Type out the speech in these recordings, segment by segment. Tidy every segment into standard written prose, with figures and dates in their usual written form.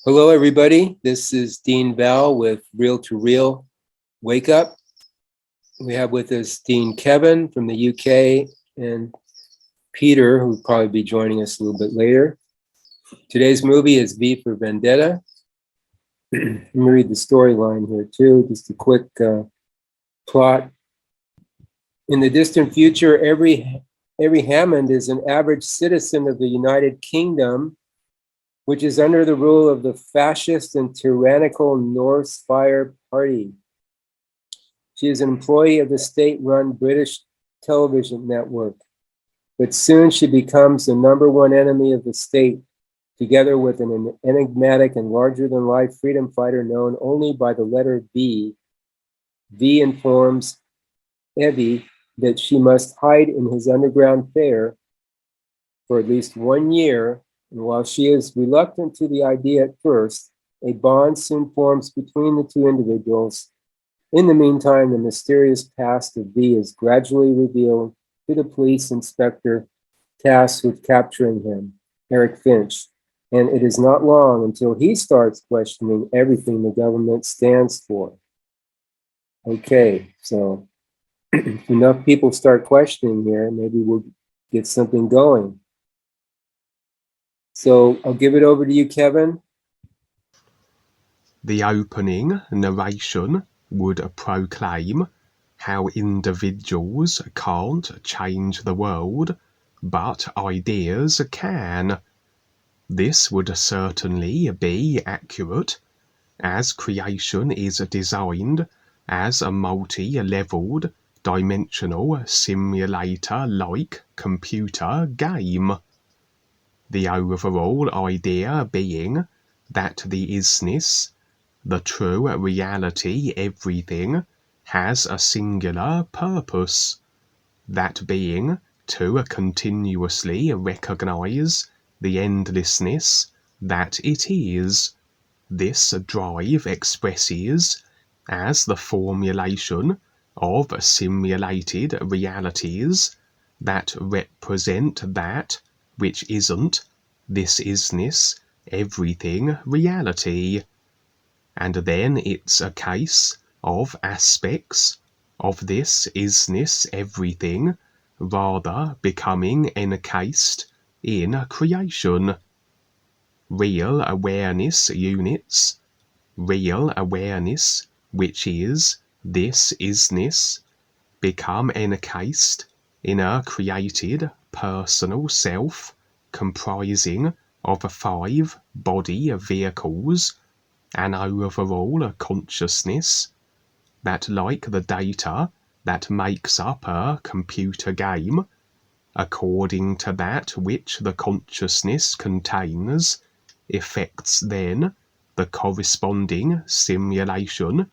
Hello, everybody. This is Dean Val with Reel to Reel Wake Up. We have with us Dean Kevin from the UK and Peter, who will probably be joining us a little bit later. Today's movie is V for Vendetta. Let me read the storyline here too, just a quick plot. In the distant future, Evey Hammond is an average citizen of the United Kingdom, which is under the rule of the fascist and tyrannical North Fire Party. She is an employee of the state-run British television network, but soon she becomes the #1 enemy of the state, together with an enigmatic and larger-than-life freedom fighter known only by the letter V. V informs Evey that she must hide in his underground fair for at least 1 year, and while she is reluctant to the idea at first, a bond soon forms between the two individuals. In the meantime, the mysterious past of V is gradually revealed to the police inspector tasked with capturing him, Eric Finch, and it is not long until he starts questioning everything the government stands for. Okay, so if enough people start questioning here, maybe we'll get something going. So I'll give it over to you, Kevin. The opening narration would proclaim how individuals can't change the world, but ideas can. This would certainly be accurate, as creation is designed as a multi-leveled, dimensional simulator-like computer game. The overall idea being that the isness, the true reality, everything, has a singular purpose, that being to continuously recognize the endlessness that it is. This drive expresses as the formulation of simulated realities that represent that which isn't this isness, everything reality. And then it's a case of aspects of this isness everything rather becoming encased in creation. Real awareness units, real awareness, which is this isness, become encased in a created personal self comprising of 5 body vehicles, an overall consciousness that, like the data that makes up a computer game, according to that which the consciousness contains, effects then the corresponding simulation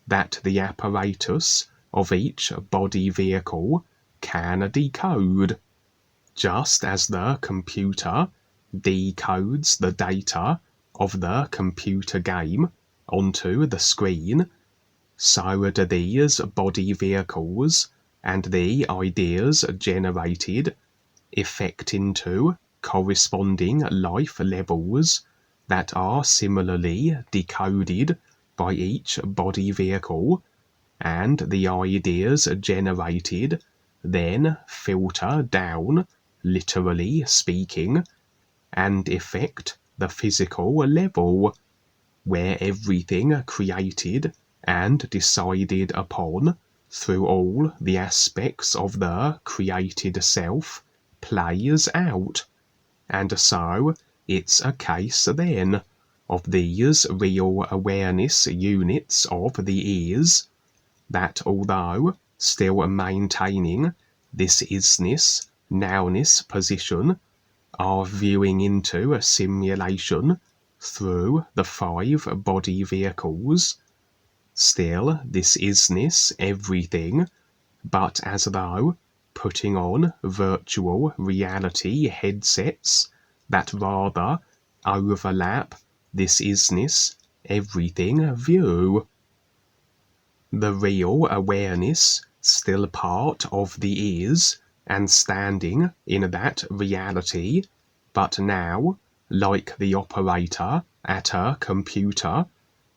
that the apparatus of each body vehicle can decode, just as the computer decodes the data of the computer game onto the screen. So do these body vehicles and the ideas generated effect into corresponding life levels that are similarly decoded by each body vehicle, and the ideas generated then filter down, literally speaking, and affect the physical level, where everything created and decided upon through all the aspects of the created self plays out. And so it's a case then of these real awareness units of the ears that, although still maintaining this isness, nowness position, are viewing into a simulation through the 5 body vehicles. Still, this isness everything, but as though putting on virtual reality headsets that rather overlap this isness everything view. The real awareness still part of the is and standing in that reality, but now like the operator at a computer,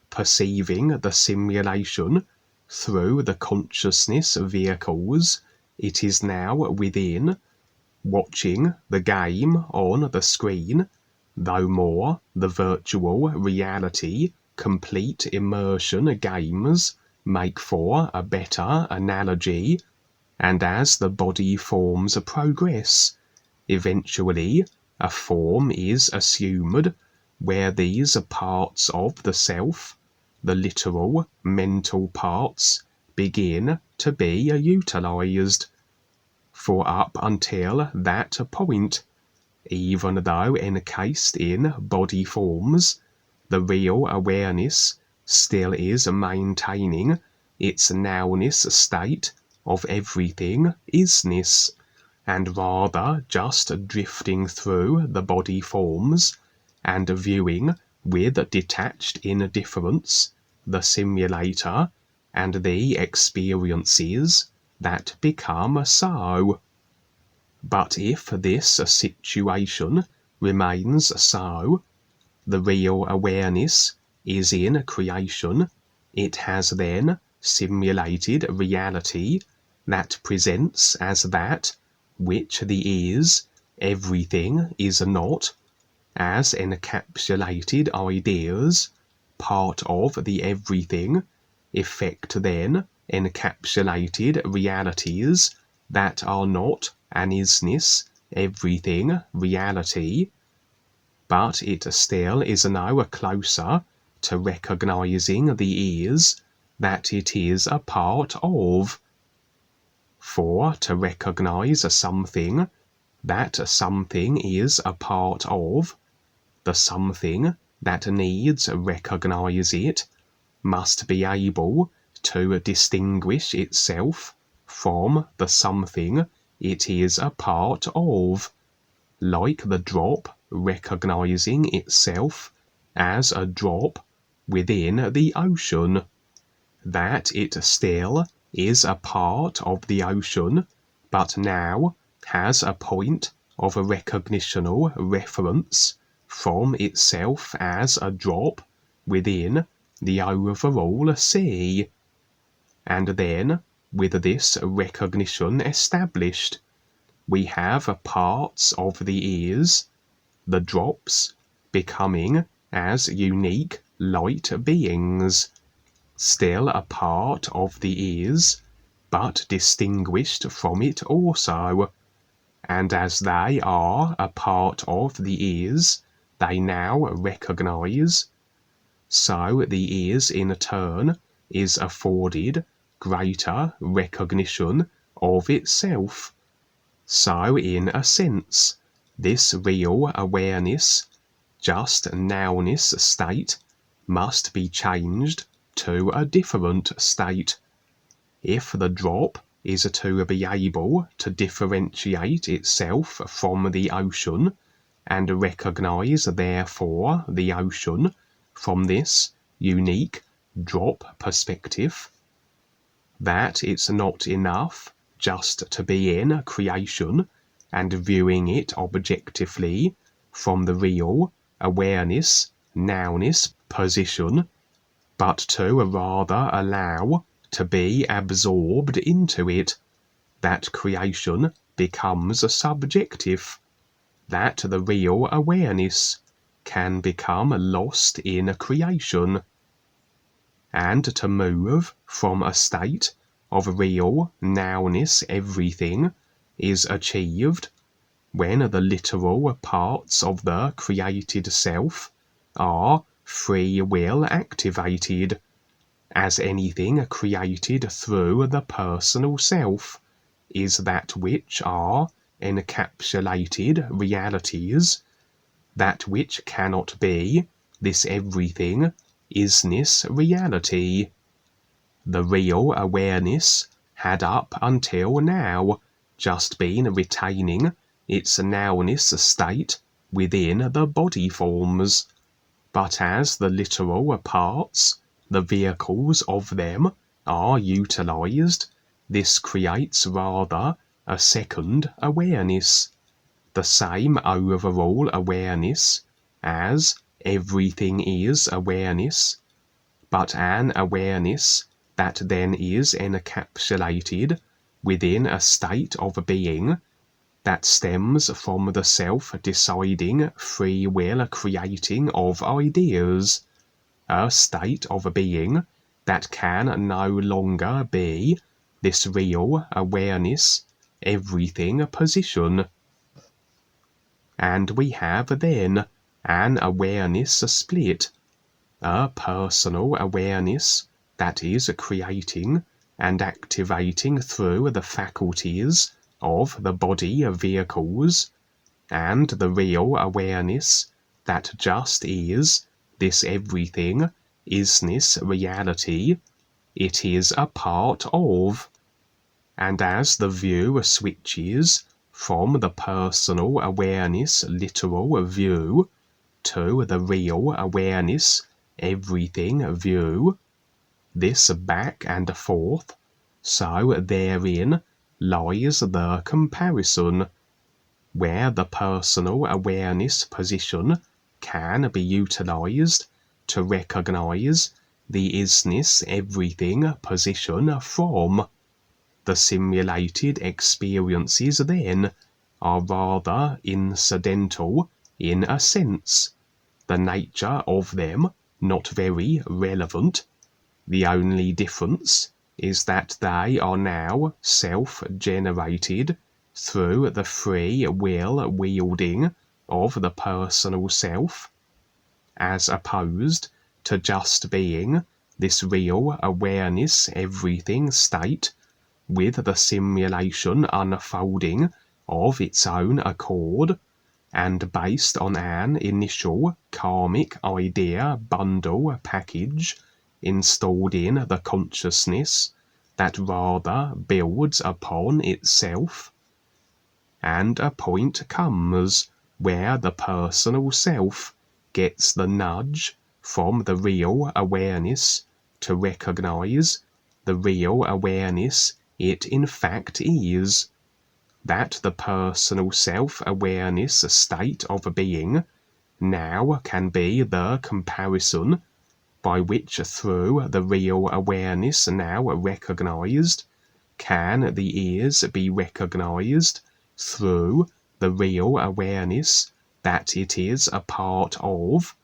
perceiving the simulation through the consciousness vehicles it is now within, watching the game on the screen, though more the virtual reality complete immersion games make for a better analogy, and as the body forms progress, eventually a form is assumed where these parts of the self, the literal mental parts, begin to be utilized. For up until that point, even though encased in body forms, the real awareness still is maintaining its nowness state of everything isness, and rather just drifting through the body forms and viewing with detached indifference the simulator and the experiences that become so. But if this situation remains so, the real awareness is in creation, it has then simulated reality that presents as that which the is, everything is not, as encapsulated ideas, part of the everything, effect then encapsulated realities that are not an isness, everything, reality, but it still is no closer to recognizing the is that it is a part of. For to recognize something that something is a part of, the something that needs recognize it must be able to distinguish itself from the something it is a part of, like the drop recognizing itself as a drop within the ocean, that it still is a part of the ocean, but now has a point of a recognitional reference from itself as a drop within the overall sea. And then, with this recognition established, we have parts of the ears, the drops, becoming as unique light beings, still a part of the ears, but distinguished from it also. And as they are a part of the ears they now recognize, so the ears in turn is afforded greater recognition of itself. So in a sense, this real awareness, just nowness state, must be changed to a different state. If the drop is to be able to differentiate itself from the ocean, and recognize therefore the ocean from this unique drop perspective, that it's not enough just to be in creation and viewing it objectively from the real awareness, nowness position, but to rather allow to be absorbed into it, that creation becomes subjective, that the real awareness can become lost in creation, and to move from a state of real nowness everything is achieved when the literal parts of the created self are free will activated, as anything created through the personal self is that which are encapsulated realities, that which cannot be this everything isness reality. The real awareness had up until now just been retaining its nowness state within the body forms, but as the literal parts, the vehicles of them, are utilized, this creates rather a second awareness, the same overall awareness, as everything is awareness, but an awareness that then is encapsulated within a state of being that stems from the self-deciding free will creating of ideas, a state of being that can no longer be this real awareness everything position. And we have then an awareness split, a personal awareness that is creating and activating through the faculties of the body vehicles, and the real awareness that just is this everything isness reality it is a part of. And as the view switches from the personal awareness literal view to the real awareness everything view, this back and forth, so therein lies the comparison, where the personal awareness position can be utilized to recognize the isness everything position from. The simulated experiences then are rather incidental in a sense, the nature of them not very relevant. The only difference is that they are now self-generated through the free will wielding of the personal self, as opposed to just being this real awareness everything state with the simulation unfolding of its own accord, and based on an initial karmic idea bundle package installed in the consciousness that rather builds upon itself. And a point comes where the personal self gets the nudge from the real awareness to recognize the real awareness it in fact is, that the personal self-awareness state of being now can be the comparison by which, through the real awareness now recognized, can the ears be recognized through the real awareness that it is a part of,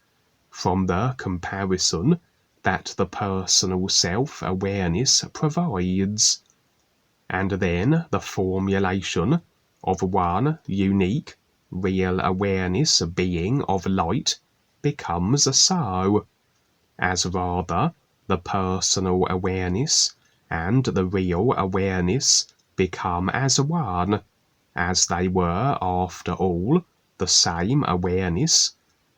from the comparison that the personal self-awareness provides. And then the formulation of one unique real awareness being of light becomes so, as rather the personal awareness and the real awareness become as one, as they were after all the same awareness,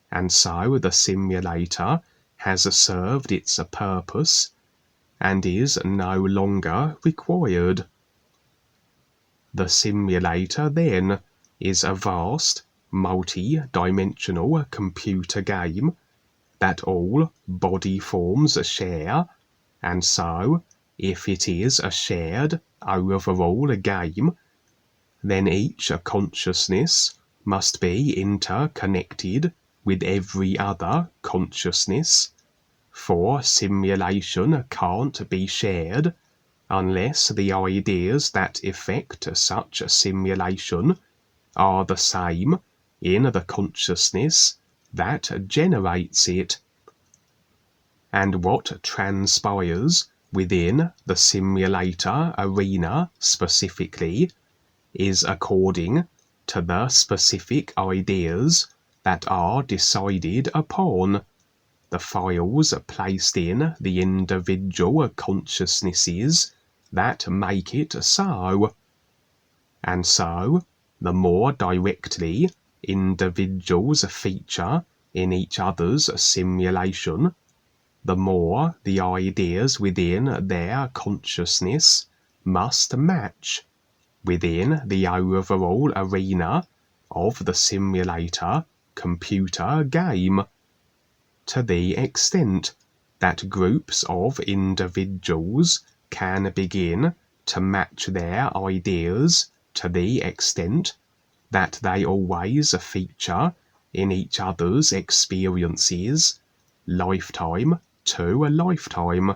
and so the simulator has served its purpose and is no longer required. The simulator then is a vast multi-dimensional computer game that all body forms share, and so if it is a shared overall game, then each consciousness must be interconnected with every other consciousness, for simulation can't be shared unless the ideas that effect such a simulation are the same in the consciousness that generates it. And what transpires within the simulator arena specifically is according to the specific ideas that are decided upon, the files placed in the individual consciousnesses that make it so. And so, the more directly individuals feature in each other's simulation, the more the ideas within their consciousness must match within the overall arena of the simulator computer game, to the extent that groups of individuals can begin to match their ideas to the extent that they always feature in each other's experiences, lifetime to a lifetime,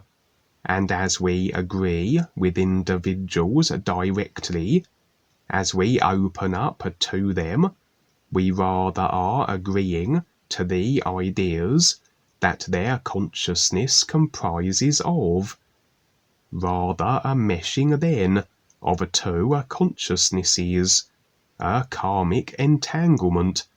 and as we agree with individuals directly, as we open up to them, we rather are agreeing to the ideas that their consciousness comprises of, rather a meshing then of two consciousnesses, a karmic entanglement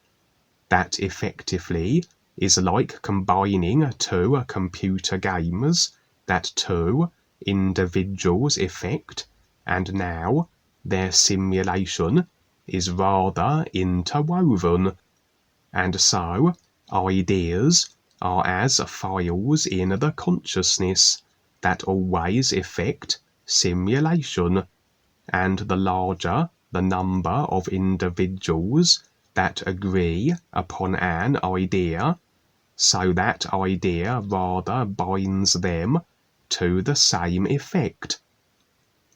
that effectively is like combining two computer games that two individuals effect, and now their simulation is rather interwoven, and so ideas are as files in the consciousness that always effect simulation, and the larger the number of individuals that agree upon an idea, so that idea rather binds them to the same effect.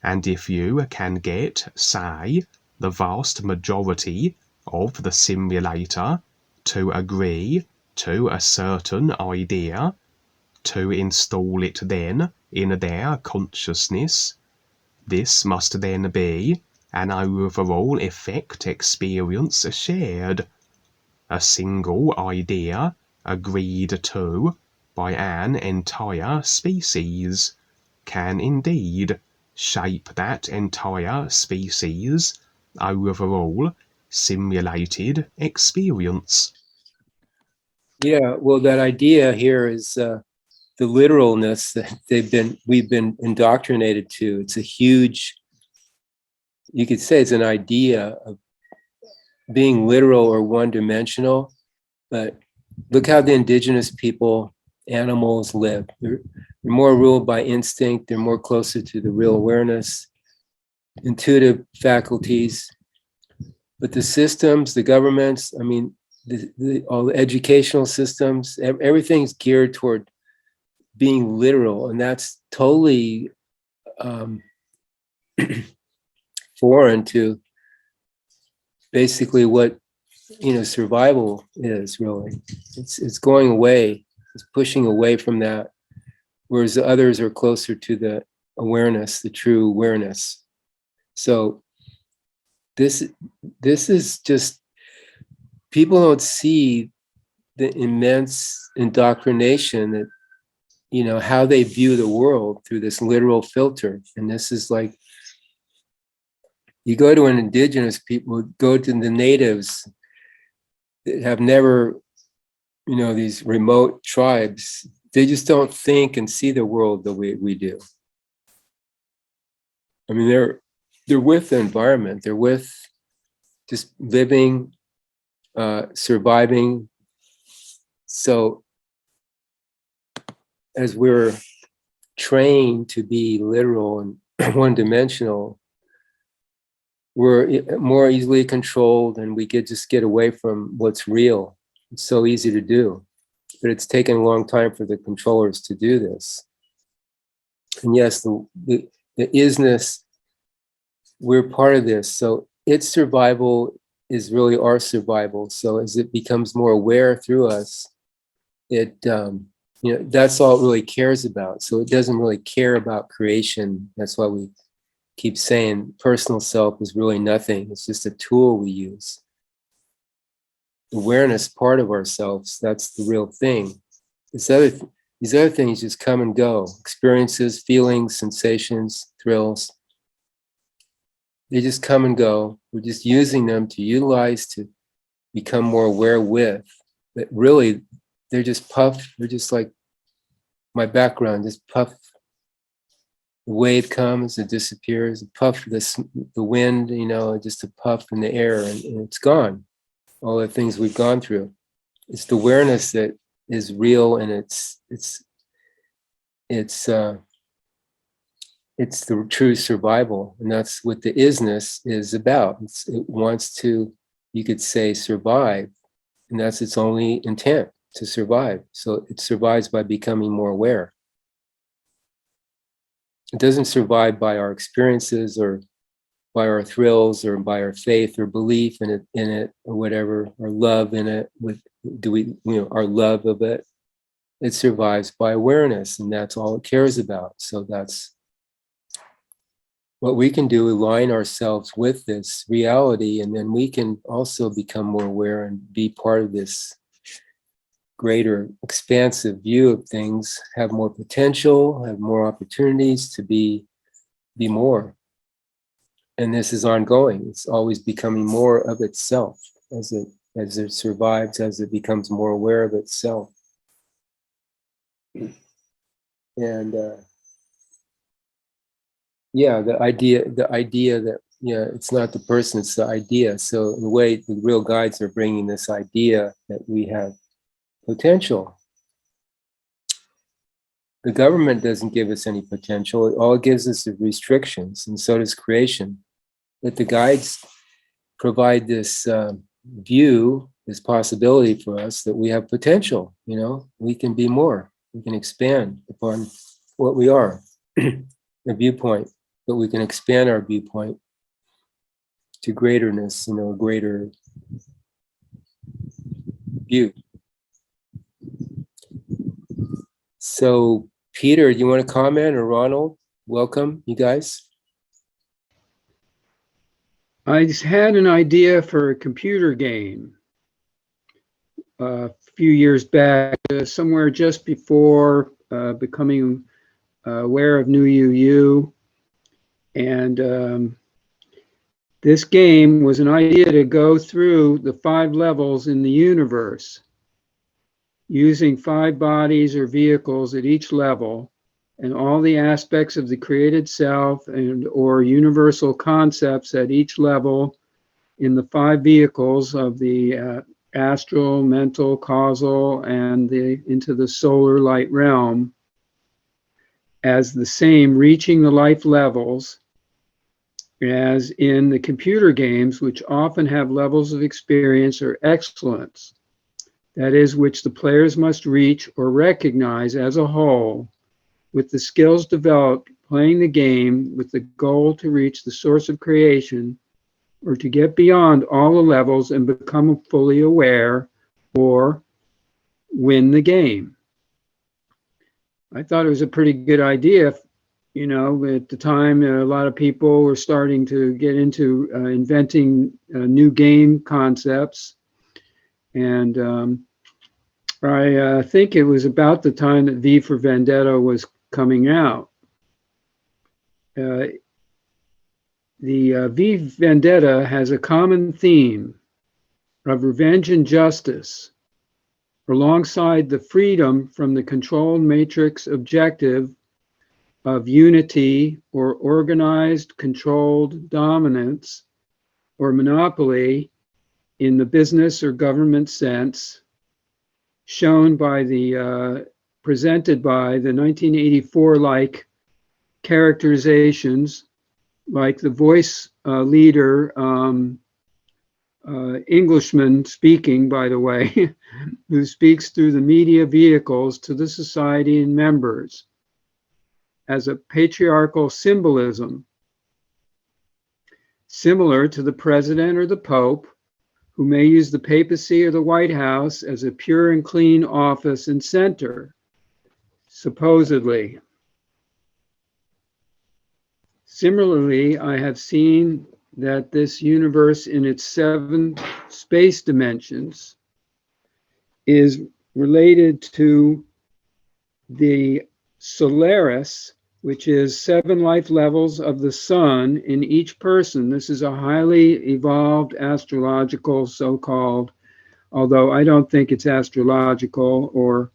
And if you can get, say, the vast majority of the simulator to agree to a certain idea, to install it then in their consciousness, this must then be an overall effect experience shared, a single idea agreed to by an entire species can indeed shape that entire species' overall simulated experience. Yeah, well, that idea here is the literalness that we've been indoctrinated to. It's a huge, you could say it's an idea of being literal or one-dimensional, but look how the indigenous people, animals live. They're more ruled by instinct. They're more closer to the real awareness, intuitive faculties. But the systems, the governments, I mean, all the educational systems, everything's geared toward being literal, and that's totally foreign to basically what survival is really. It's going away. It's pushing away from that, whereas the others are closer to the awareness, the true awareness. So this is just, people don't see the immense indoctrination that how they view the world through this literal filter. And this is like, you go to an indigenous people, go to the natives that have never, these remote tribes, they just don't think and see the world the way we do. I mean, they're with the environment, they're with just living, surviving. So as we're trained to be literal and one-dimensional, we're more easily controlled, and we just get away from what's real. It's so easy to do, but it's taken a long time for the controllers to do this. And yes, the isness, we're part of this. So its survival is really our survival. So as it becomes more aware through us, it that's all it really cares about. So it doesn't really care about creation. That's why we keep saying personal self is really nothing. It's just a tool we use. Awareness, part of ourselves, that's the real thing. These other things just come and go. Experiences, feelings, sensations, thrills. They just come and go. We're just using them to utilize, to become more aware with. But really, they're just puff. They're just like my background, just puff. The wave comes, it disappears. A puff, the wind, just a puff in the air, and it's gone. All the things we've gone through. It's the awareness that is real, and it's the true survival, and that's what the isness is about. It wants to, you could say, survive, and that's its only intent, to survive. So it survives by becoming more aware. It doesn't survive by our experiences or by our thrills or by our faith or belief in it or whatever, or love in it. Our love of it? It survives by awareness, and that's all it cares about. So that's what we can do, align ourselves with this reality, and then we can also become more aware and be part of this greater expansive view of things, have more potential, have more opportunities to be more. And this is ongoing. It's always becoming more of itself as it survives, as it becomes more aware of itself. And the idea that it's not the person, it's the idea. So in a way, the real guides are bringing this idea that we have potential. The government doesn't give us any potential. All it gives us is restrictions, and so does creation. But the guides provide this view, this possibility for us that we have potential. We can be more. We can expand upon what we are, a viewpoint. But we can expand our viewpoint to greaterness, a greater view. So, Peter, you want to comment, or Ronald? Welcome, you guys. I just had an idea for a computer game a few years back, somewhere just before becoming aware of New UU. And this game was an idea to go through the 5 levels in the universe, using 5 bodies or vehicles at each level, and all the aspects of the created self or universal concepts at each level in the 5 vehicles of the astral, mental, causal, and into the solar light realm as the same, reaching the life levels as in the computer games, which often have levels of experience or excellence, that is, which the players must reach or recognize as a whole, with the skills developed playing the game with the goal to reach the source of creation, or to get beyond all the levels and become fully aware, or win the game. I thought it was a pretty good idea. At the time, a lot of people were starting to get into inventing new game concepts. And I think it was about the time that V for Vendetta was coming out. The V Vendetta has a common theme of revenge and justice, alongside the freedom from the controlled matrix objective of unity or organized, controlled dominance or monopoly in the business or government sense, shown by presented by the 1984-like characterizations, like the voice leader, Englishman speaking, by the way, who speaks through the media vehicles to the society and members as a patriarchal symbolism, similar to the president or the pope, who may use the papacy or the White House as a pure and clean office and center, supposedly. Similarly, I have seen that this universe in its 7 space dimensions is related to the Solaris, which is 7 life levels of the sun in each person. This is a highly evolved astrological, so-called, although I don't think it's astrological or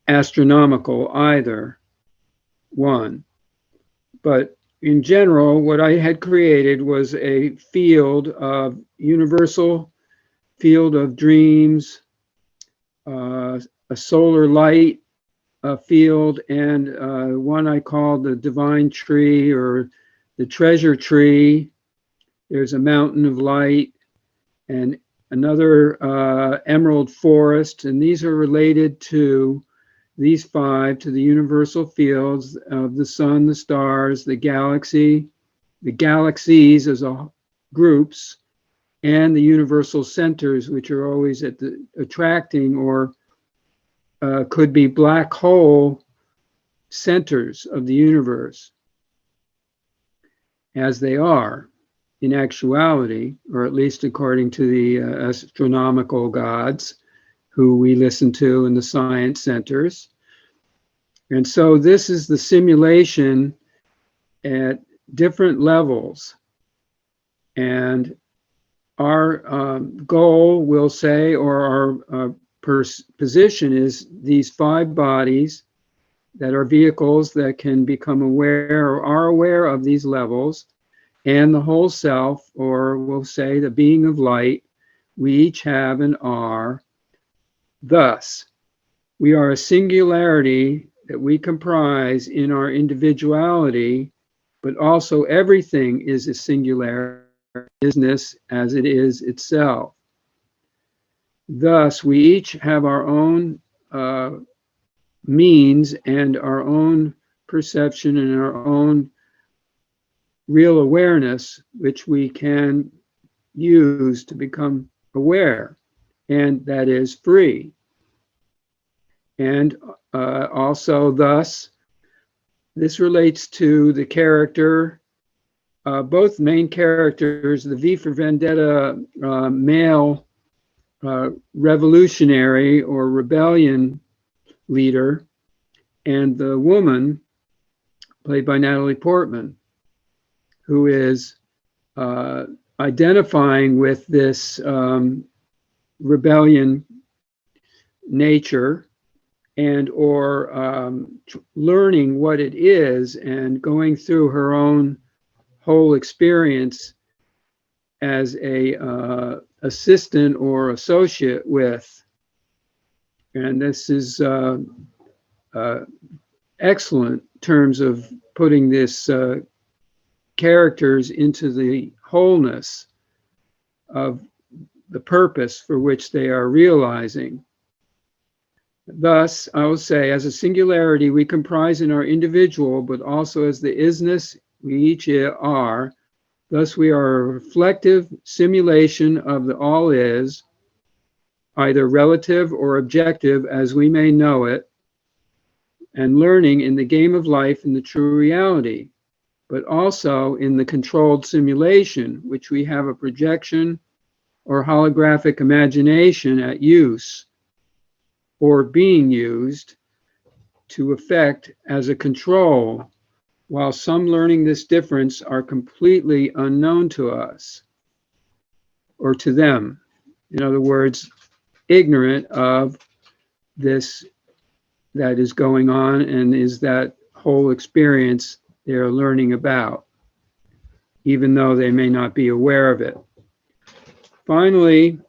astronomical either, one. But in general, what I had created was a field of universal field of dreams, a solar light field, and one I called the divine tree or the treasure tree. There's a mountain of light and another emerald forest, and these are related to these 5, to the universal fields of the sun, the stars, the galaxy, the galaxies as groups, and the universal centers, which are always at the attracting or could be black hole centers of the universe, as they are in actuality, or at least according to the astronomical gods who we listen to in the science centers. And so this is the simulation at different levels. And our goal, we'll say, or our position is these 5 bodies that are vehicles that can become aware or are aware of these levels, and the whole self, or we'll say the being of light, we each have and are. Thus, we are a singularity that we comprise in our individuality, but also everything is a singular business as it is itself. Thus, we each have our own means and our own perception and our own real awareness, which we can use to become aware, and that is free. And also, thus, this relates to the character, both main characters, the V for Vendetta male revolutionary or rebellion leader, and the woman played by Natalie Portman, who is identifying with this rebellion nature and or learning what it is and going through her own whole experience as a assistant or associate with. And this is excellent in terms of putting this characters into the wholeness of the purpose for which they are realizing. Thus, I will say, as a singularity, we comprise in our individual, but also as the isness we each are. Thus, we are a reflective simulation of the all is, either relative or objective as we may know it, and learning in the game of life in the true reality, but also in the controlled simulation, which we have a projection or holographic imagination at use or being used to effect as a control, while some learning this difference are completely unknown to us or to them. In other words, ignorant of this that is going on and is that whole experience they are learning about, even though they may not be aware of it. Finally,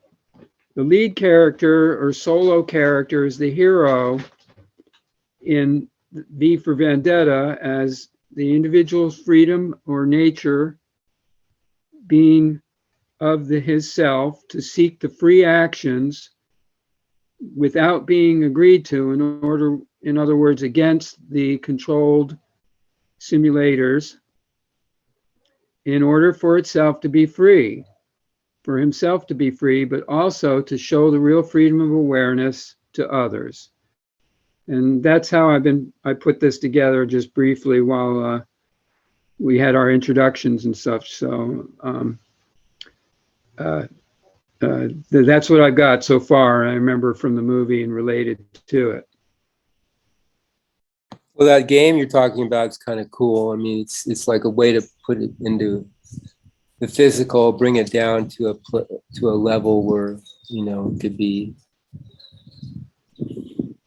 the lead character or solo character is the hero in V for Vendetta, as the individual's freedom or nature being of his self to seek the free actions without being agreed to in other words, against the controlled simulators, in order for itself to be free, for himself to be free, but also to show the real freedom of awareness to others. And that's how I put this together just briefly while we had our introductions and such. So that's what I've got so far. I remember from the movie and related to it. Well, that game you're talking about is kind of cool. I mean, it's like a way to put it into the physical, bring it down to a level where, you know, it could be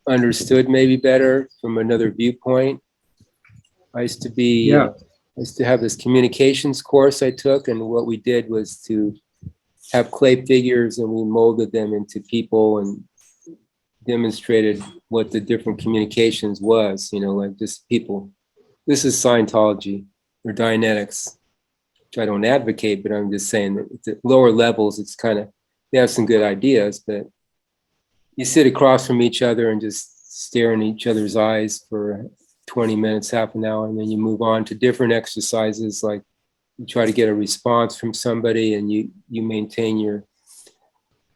understood maybe better from another viewpoint. I used to have this communications course I took, and what we did was to have clay figures and we molded them into people and demonstrated what the different communications was, you know, like just people. This is Scientology or Dianetics, which I don't advocate, but I'm just saying that at lower levels, it's kind of, they have some good ideas, but you sit across from each other and just stare in each other's eyes for 20 minutes, half an hour, and then you move on to different exercises like you try to get a response from somebody, and you maintain your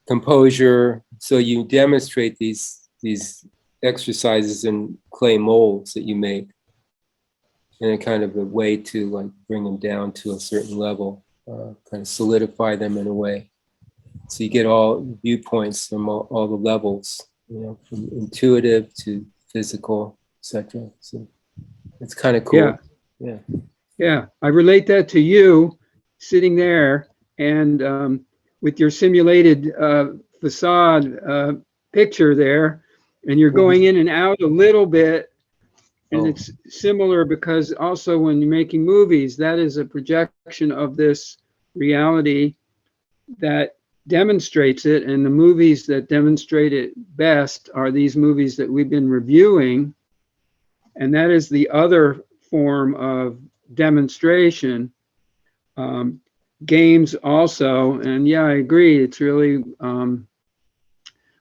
composure. So you demonstrate these exercises in clay molds that you make, in a kind of a way to like bring them down to a certain level, kind of solidify them in a way. So you get all viewpoints from all the levels, you know, from intuitive to physical, etc. So it's kind of cool. Yeah. Yeah. I relate that to you sitting there and with your simulated facade picture there, and you're going in and out a little bit. And it's similar because also when you're making movies, that is a projection of this reality that demonstrates it. And the movies that demonstrate it best are these movies that we've been reviewing. And that is the other form of demonstration. Games also, and yeah, I agree. It's really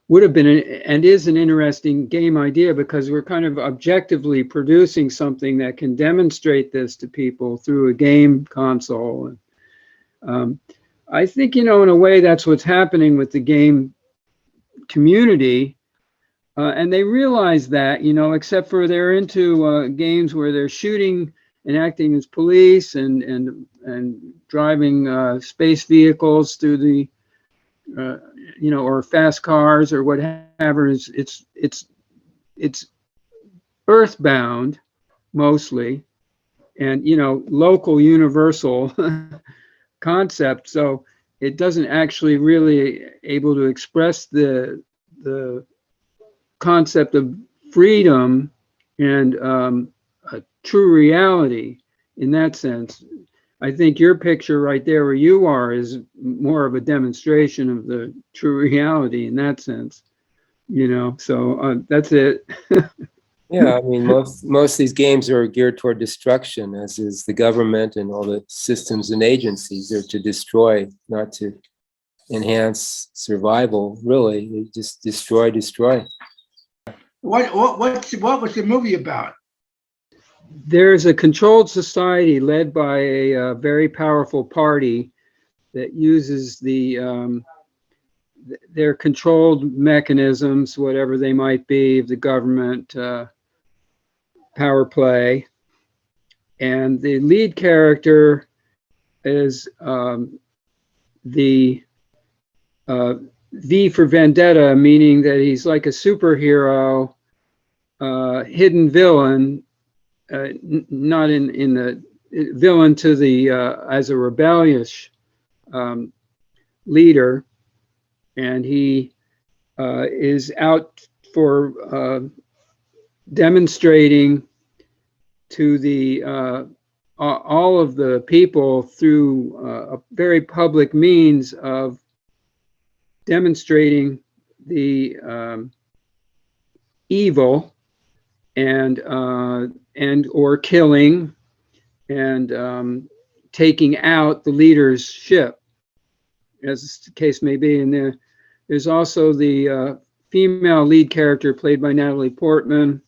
would have been and is an interesting game idea, because we're kind of objectively producing something that can demonstrate this to people through a game console. I think, you know, in a way, that's what's happening with the game community. And they realize that, you know, except for they're into games where they're shooting and acting as police and driving space vehicles through the you know, or fast cars or whatever. It's earthbound mostly, and you know, local universal concept. So it doesn't actually really able to express the concept of freedom and a true reality in that sense. I think your picture right there where you are is more of a demonstration of the true reality in that sense, you know, so that's it. Yeah, I mean, most of these games are geared toward destruction, as is the government and all the systems and agencies. They're to destroy, not to enhance survival, really. They just destroy. What was the movie about? There's a controlled society led by a very powerful party that uses their controlled mechanisms, whatever they might be, of the government power play. And the lead character is the V for Vendetta, meaning that he's like a superhero, hidden villain. Not in the villain to the as a rebellious leader, and he is out for demonstrating to the all of the people through a very public means of demonstrating the evil and or killing and taking out the leader's ship, as the case may be. And there's also the female lead character played by Natalie Portman,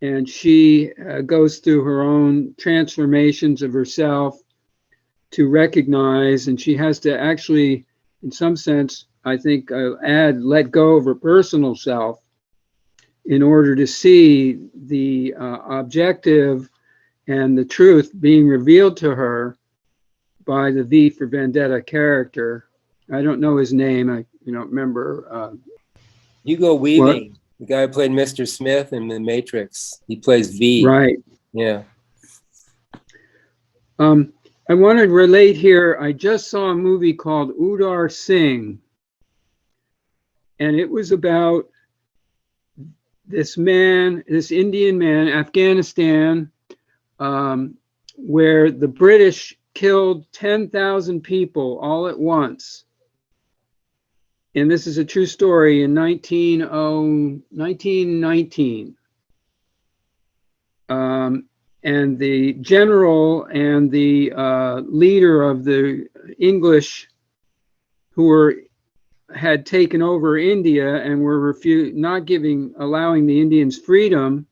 and she goes through her own transformations of herself to recognize, and she has to actually, in some sense, I think, let go of her personal self in order to see the objective and the truth being revealed to her by the V for Vendetta character. I don't know his name. I don't remember. Hugo Weaving, the guy who played Mr. Smith in The Matrix. He plays V. Right. Yeah. I want to relate here. I just saw a movie called Udar Singh, and it was about this man, this Indian man, Afghanistan, where the British killed 10,000 people all at once. And this is a true story in 1919. And the general and the leader of the English who had taken over India and were allowing the Indians freedom,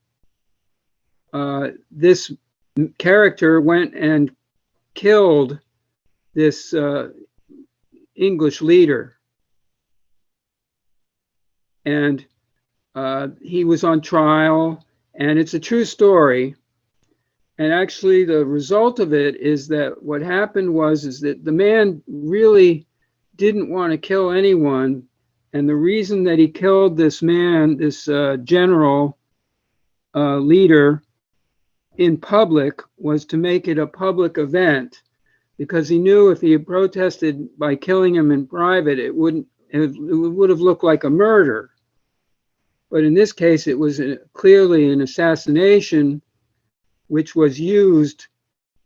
this character went and killed this English leader. And he was on trial, and it's a true story. And actually, the result of it is that what happened is that the man really didn't want to kill anyone. And the reason that he killed this man, this general leader, in public was to make it a public event, because he knew if he had protested by killing him in private, it would have looked like a murder. But in this case, it was clearly an assassination, which was used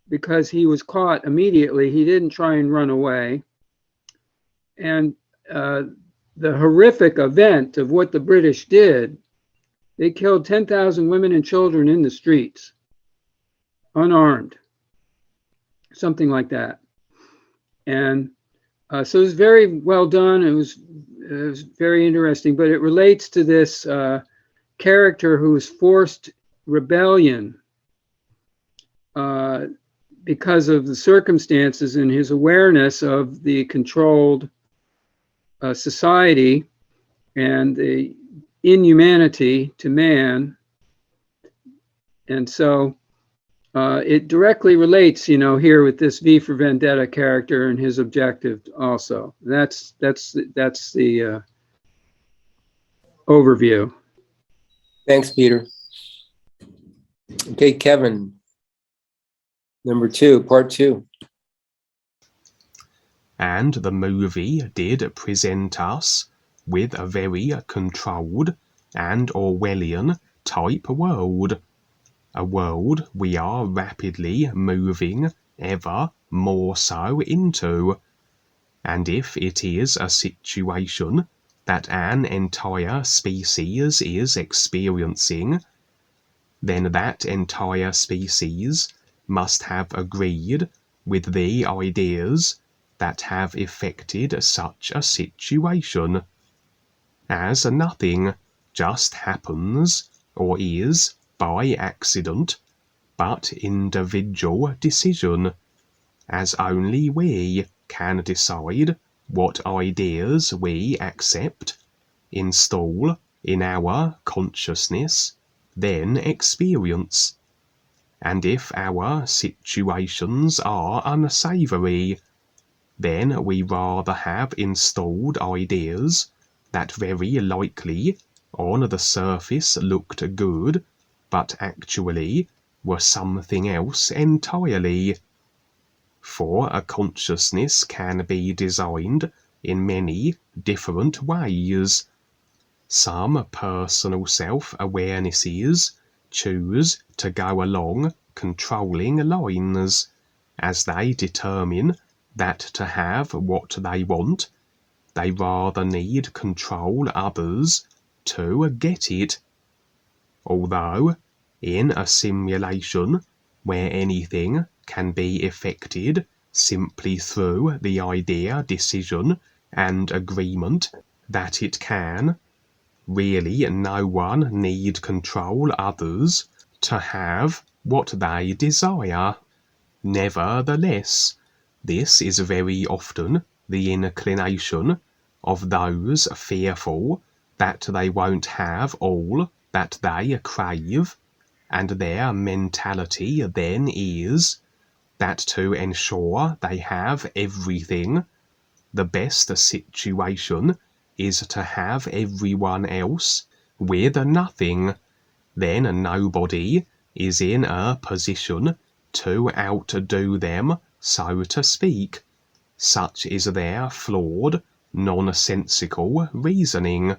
because he was caught immediately. He didn't try and run away. And the horrific event of what the British did, they killed 10,000 women and children in the streets, unarmed, something like that. And so it was very well done. It was very interesting, but it relates to this character who's forced rebellion because of the circumstances and his awareness of the controlled society and the inhumanity to man. And so it directly relates, here with this V for Vendetta character and his objective also. That's the overview. Thanks, Peter. Okay, Kevin. Number 2, part 2. And the movie did present us with a very controlled and Orwellian type world. A world we are rapidly moving ever more so into. And if it is a situation that an entire species is experiencing, then that entire species must have agreed with the ideas that have effected such a situation. As nothing just happens or is by accident, but individual decision, as only we can decide what ideas we accept, install in our consciousness, then experience. And if our situations are unsavoury, then we rather have installed ideas that very likely on the surface looked good, but actually were something else entirely. For a consciousness can be designed in many different ways. Some personal self-awarenesses choose to go along controlling lines, as they determine that to have what they want, they rather need control others to get it. Although, in a simulation where anything can be effected simply through the idea, decision, and agreement that it can, really no one need control others to have what they desire. Nevertheless, this is very often the inclination of those fearful that they won't have all that they crave, and their mentality then is that to ensure they have everything, the best situation is to have everyone else with nothing. Then nobody is in a position to outdo them, so to speak. Such is their flawed, nonsensical reasoning.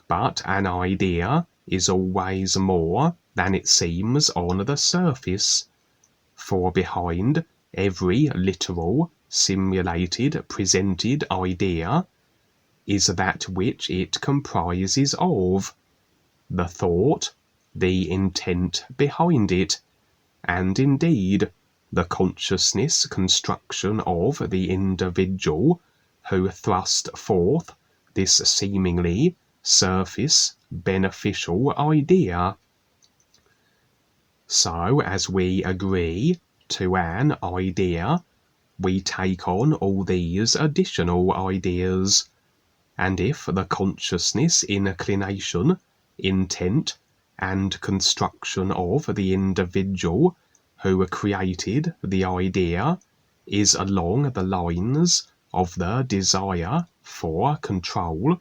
But an idea is always more than it seems on the surface, for behind every literal, simulated, presented idea is that which it comprises of, the thought, the intent behind it, and indeed the consciousness construction of the individual who thrust forth this seemingly surface beneficial idea. So as we agree to an idea, we take on all these additional ideas. And if the consciousness, inclination, intent, and construction of the individual who created the idea is along the lines of the desire for control,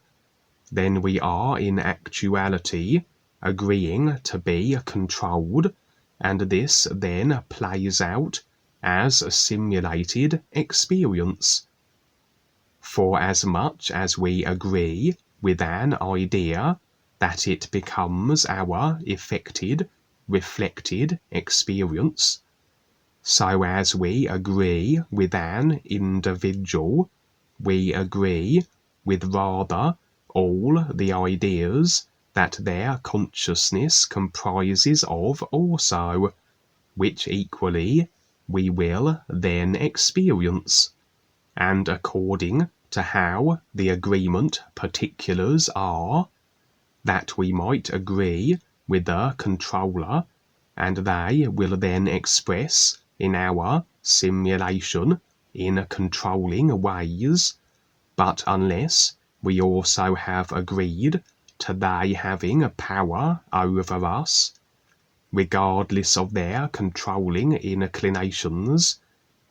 then we are in actuality agreeing to be controlled, and this then plays out as a simulated experience. For as much as we agree with an idea that it becomes our effected, reflected experience, so as we agree with an individual, we agree with rather all the ideas that their consciousness comprises of also, which equally we will then experience, and according to how the agreement particulars are, that we might agree with the controller, and they will then express in our simulation in controlling ways, but unless we also have agreed to they having power over us, regardless of their controlling inclinations,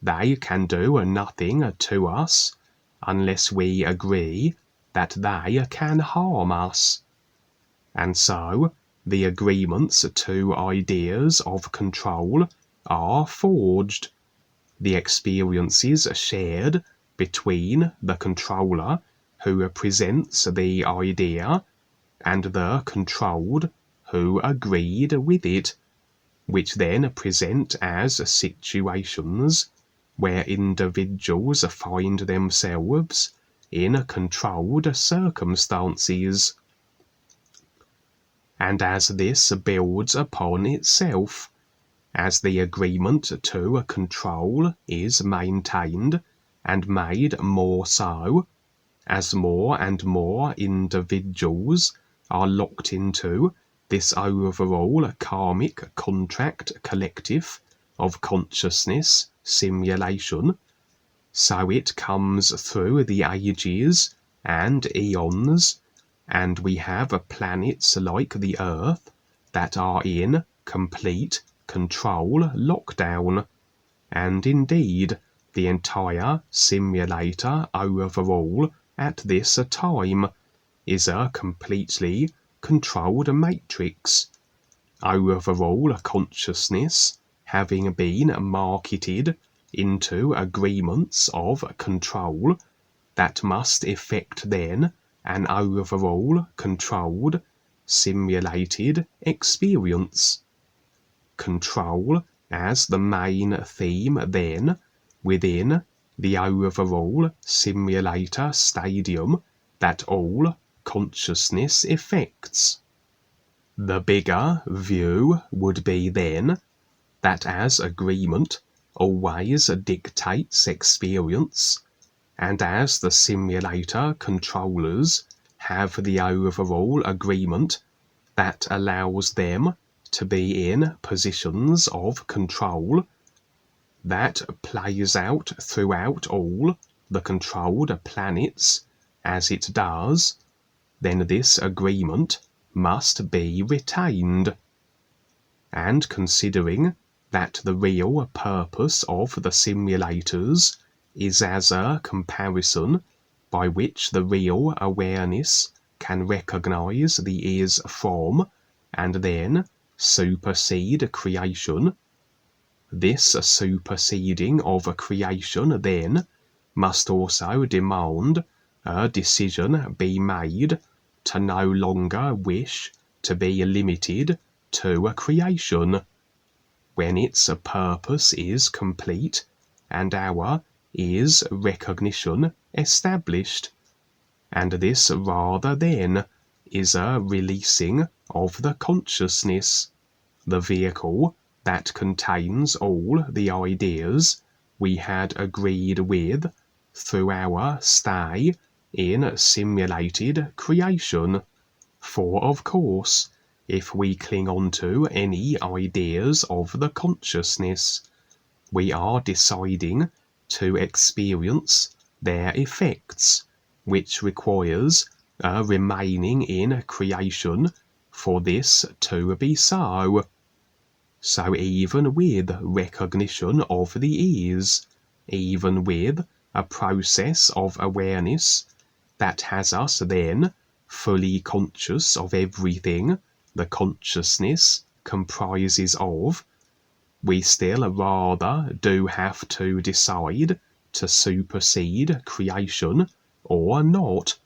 they can do nothing to us unless we agree that they can harm us. And so the agreements to ideas of control are forged, the experiences shared between the controller who presents the idea and the controlled who agreed with it, which then present as situations where individuals find themselves in controlled circumstances. And as this builds upon itself, as the agreement to control is maintained and made more so, as more and more individuals are locked into this overall karmic contract collective of consciousness simulation, so it comes through the ages and eons, and we have planets like the Earth that are in complete control lockdown, and indeed the entire simulator overall at this time is a completely controlled matrix, overall consciousness having been marketed into agreements of control that must effect then an overall controlled, simulated experience. Control as the main theme then within the overall simulator stadium that all consciousness effects. The bigger view would be then that as agreement always dictates experience, and as the simulator controllers have the overall agreement that allows them to be in positions of control, that plays out throughout all the controlled planets as it does, then this agreement must be retained. And considering that the real purpose of the simulators is as a comparison by which the real awareness can recognize the is from and then supersede creation, this superseding of creation then must also demand a decision be made to no longer wish to be limited to a creation, when its purpose is complete and our is recognition established, and this rather then is a releasing of the consciousness, the vehicle that contains all the ideas we had agreed with through our stay in simulated creation. For of course, if we cling on to any ideas of the consciousness, we are deciding to experience their effects, which requires remaining in creation for this to be so. So even with recognition of the ease, even with a process of awareness that has us then fully conscious of everything the consciousness comprises of, we still rather do have to decide to supersede creation or not,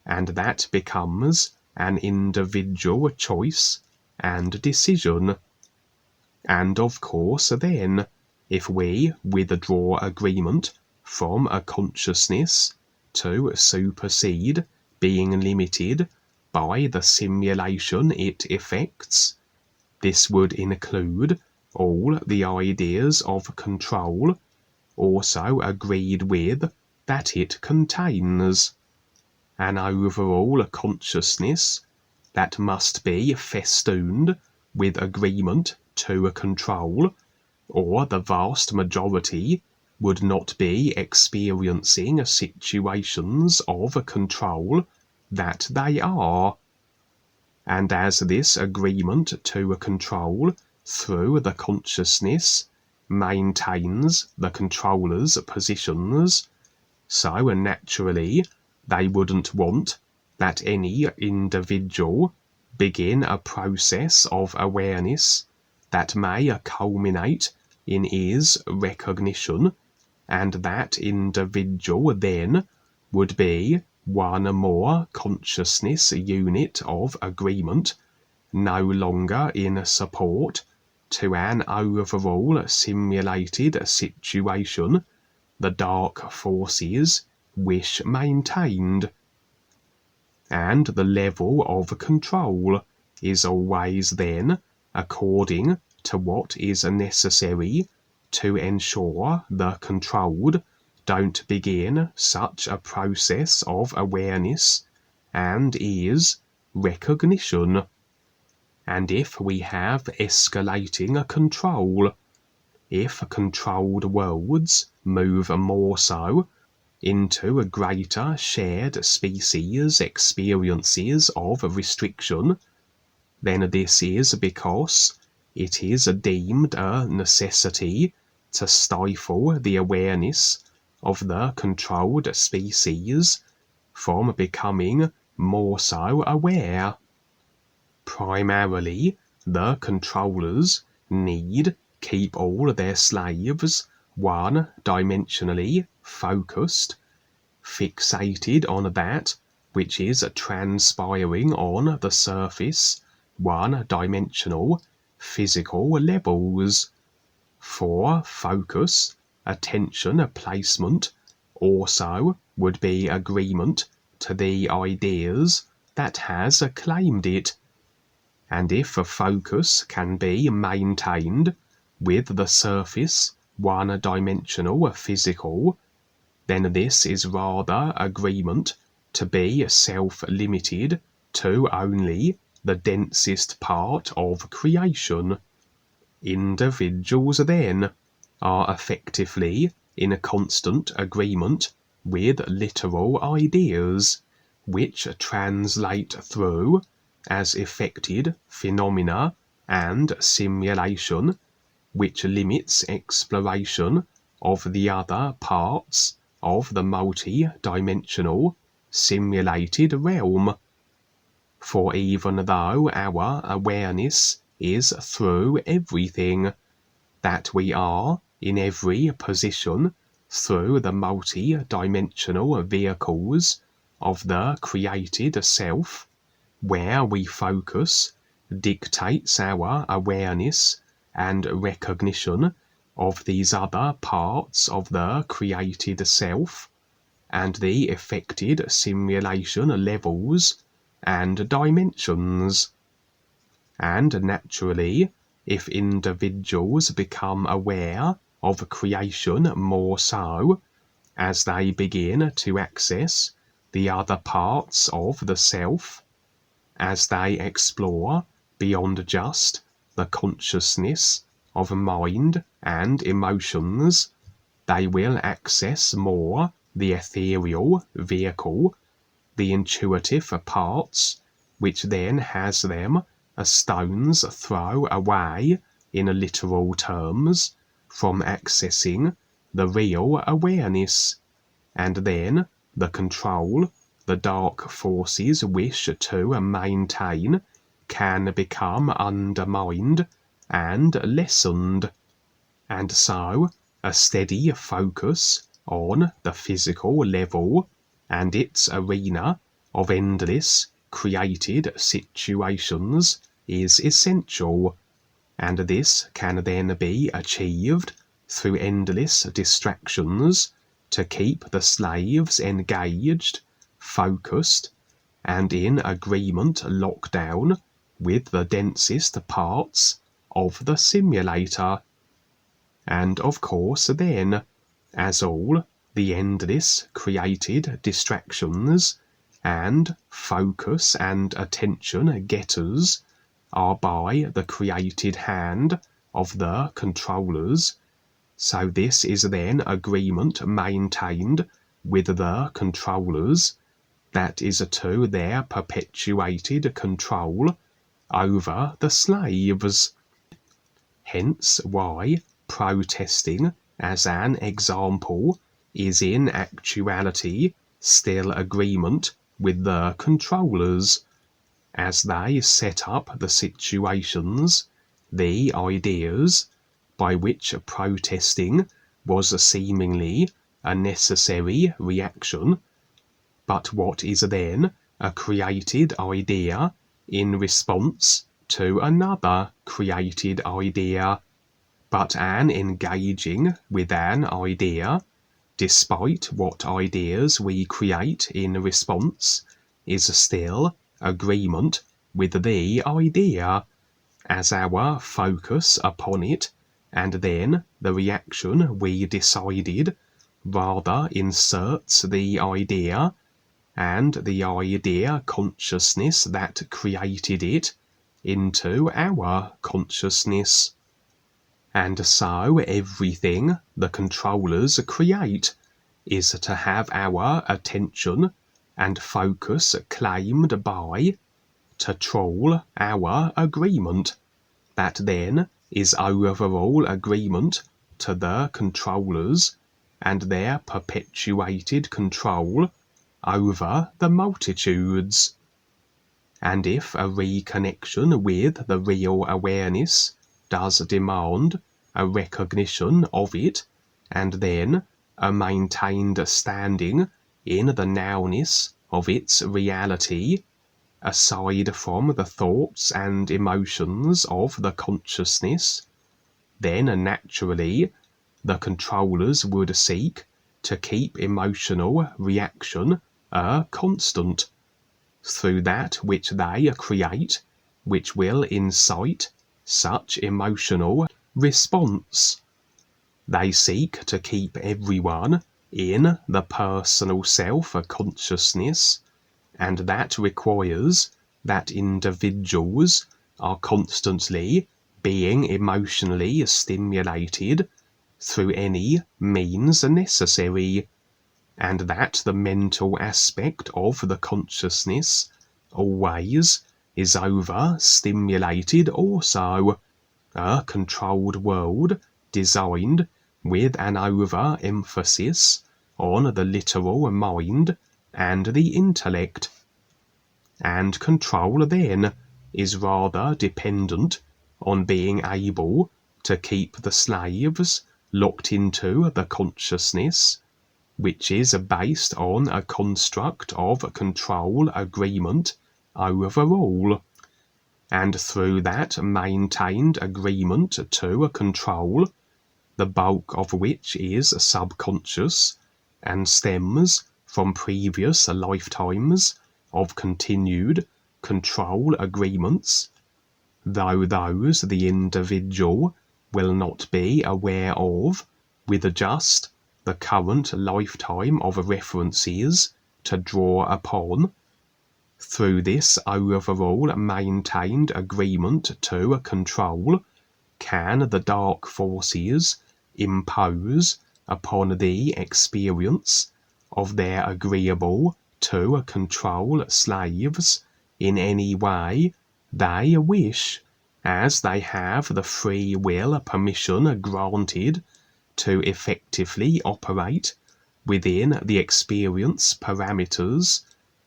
and that becomes an individual choice and decision. And of course then, if we withdraw agreement from a consciousness to supersede being limited by the simulation it effects, this would include all the ideas of control, also agreed with that it contains. An overall consciousness that must be festooned with agreement to control, or the vast majority would not be experiencing situations of control that they are. And as this agreement to control through the consciousness maintains the controller's positions, so naturally they wouldn't want that any individual begin a process of awareness that may culminate in his recognition, and that individual then would be one more consciousness unit of agreement, no longer in support to an overall simulated situation the dark forces wish maintained. And the level of control is always then according to what is necessary to ensure the controlled don't begin such a process of awareness and is recognition. And if we have escalating control, if controlled worlds move more so into a greater shared species experiences of restriction, then this is because it is deemed a necessity to stifle the awareness of the controlled species from becoming more so aware. Primarily, the controllers need keep all their slaves one-dimensionally focused, fixated on that which is transpiring on the surface, one-dimensional physical levels. For focus, attention placement also would be agreement to the ideas that has claimed it. And if a focus can be maintained with the surface one-dimensional physical, then this is rather agreement to be self-limited to only the densest part of creation. Individuals then are effectively in a constant agreement with literal ideas, which translate through as effected phenomena and simulation, which limits exploration of the other parts of the multi-dimensional simulated realm. For even though our awareness is through everything, that we are in every position through the multi-dimensional vehicles of the created self, where we focus dictates our awareness and recognition of these other parts of the created self, and the effected simulation levels and dimensions. And naturally, if individuals become aware of creation more so, as they begin to access the other parts of the self, as they explore beyond just the consciousness of mind and emotions, they will access more the ethereal vehicle, the intuitive parts, which then has them a stone's throw away, in literal terms, from accessing the real awareness, and then the control the dark forces wish to maintain can become undermined and lessened, and so a steady focus on the physical level and its arena of endless created situations is essential, and this can then be achieved through endless distractions to keep the slaves engaged, focused, and in agreement locked down with the densest parts of the simulator. And of course then, as all the endless created distractions and focus and attention getters are by the created hand of the controllers, so this is then agreement maintained with the controllers that is to their perpetuated control over the slaves. Hence why protesting, as an example, is in actuality still agreement with the controllers, as they set up the situations, the ideas, by which protesting was seemingly a necessary reaction, but what is then a created idea in response to another created idea, but an engaging with an idea, despite what ideas we create in response, is still agreement with the idea, as our focus upon it, and then the reaction we decided, rather inserts the idea, and the idea consciousness that created it, into our consciousness. And so everything the controllers create is to have our attention and focus claimed by, to trawl our agreement, that then is overall agreement to the controllers and their perpetuated control over the multitudes. And if a reconnection with the real awareness does demand a recognition of it, and then a maintained standing in the nowness of its reality, aside from the thoughts and emotions of the consciousness, then naturally the controllers would seek to keep emotional reaction a constant, through that which they create, which will incite such emotional response. They seek to keep everyone in the personal self-consciousness, and that requires that individuals are constantly being emotionally stimulated through any means necessary, and that the mental aspect of the consciousness always is over-stimulated also, a controlled world designed with an over-emphasis on the literal mind and the intellect. And control then is rather dependent on being able to keep the slaves locked into the consciousness, which is based on a construct of control agreement overall, and through that maintained agreement to control, the bulk of which is subconscious and stems from previous lifetimes of continued control agreements, though those the individual will not be aware of, with just the current lifetime of references to draw upon. Through this overall maintained agreement to control can the dark forces impose upon the experience of their agreeable to control slaves in any way they wish, as they have the free will permission granted to effectively operate within the experience parameters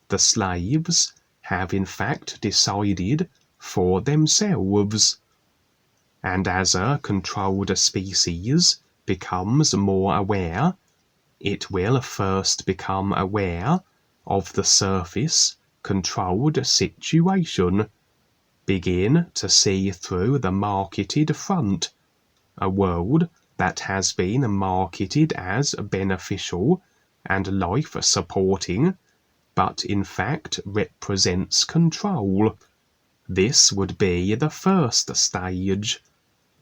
the slaves have in fact decided for themselves. And as a controlled species becomes more aware, it will first become aware of the surface controlled situation, begin to see through the marketed front, a world that has been marketed as beneficial and life-supporting, but in fact represents control. This would be the first stage.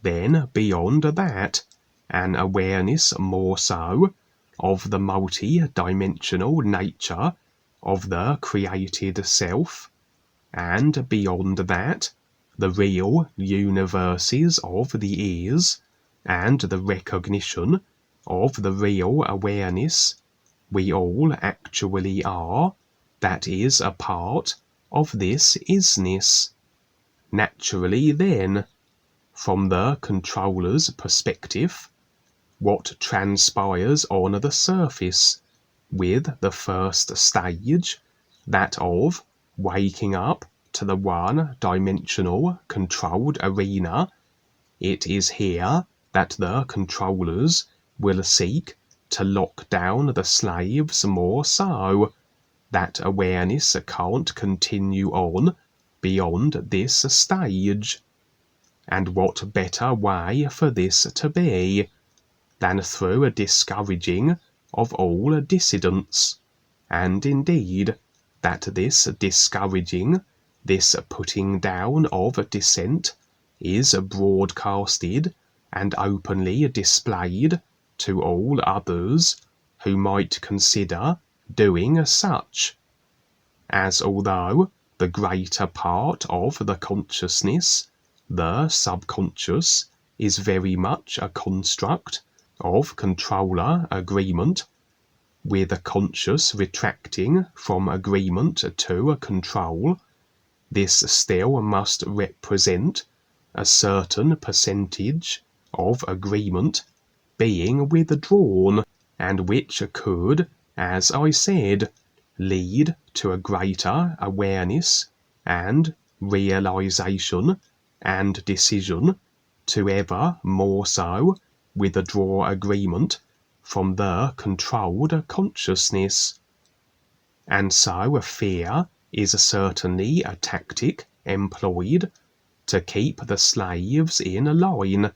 Then, beyond that, an awareness more so of the multi-dimensional nature of the created self, and beyond that, the real universes of the ears, and the recognition of the real awareness we all actually are, that is a part of this isness. Naturally then, from the controller's perspective, what transpires on the surface with the first stage, that of waking up to the one-dimensional controlled arena, it is here that the controllers will seek to lock down the slaves more so, that awareness can't continue on beyond this stage. And what better way for this to be than through a discouraging of all dissidents, and indeed that this discouraging, this putting down of dissent, is broadcasted and openly displayed to all others who might consider doing such, as although the greater part of the consciousness, the subconscious, is very much a construct of controller agreement, with a conscious retracting from agreement to control, this still must represent a certain percentage of agreement being withdrawn, and which could, as I said, lead to a greater awareness and realization and decision to ever more so withdraw agreement from the controlled consciousness. And so fear is certainly a tactic employed to keep the slaves in line,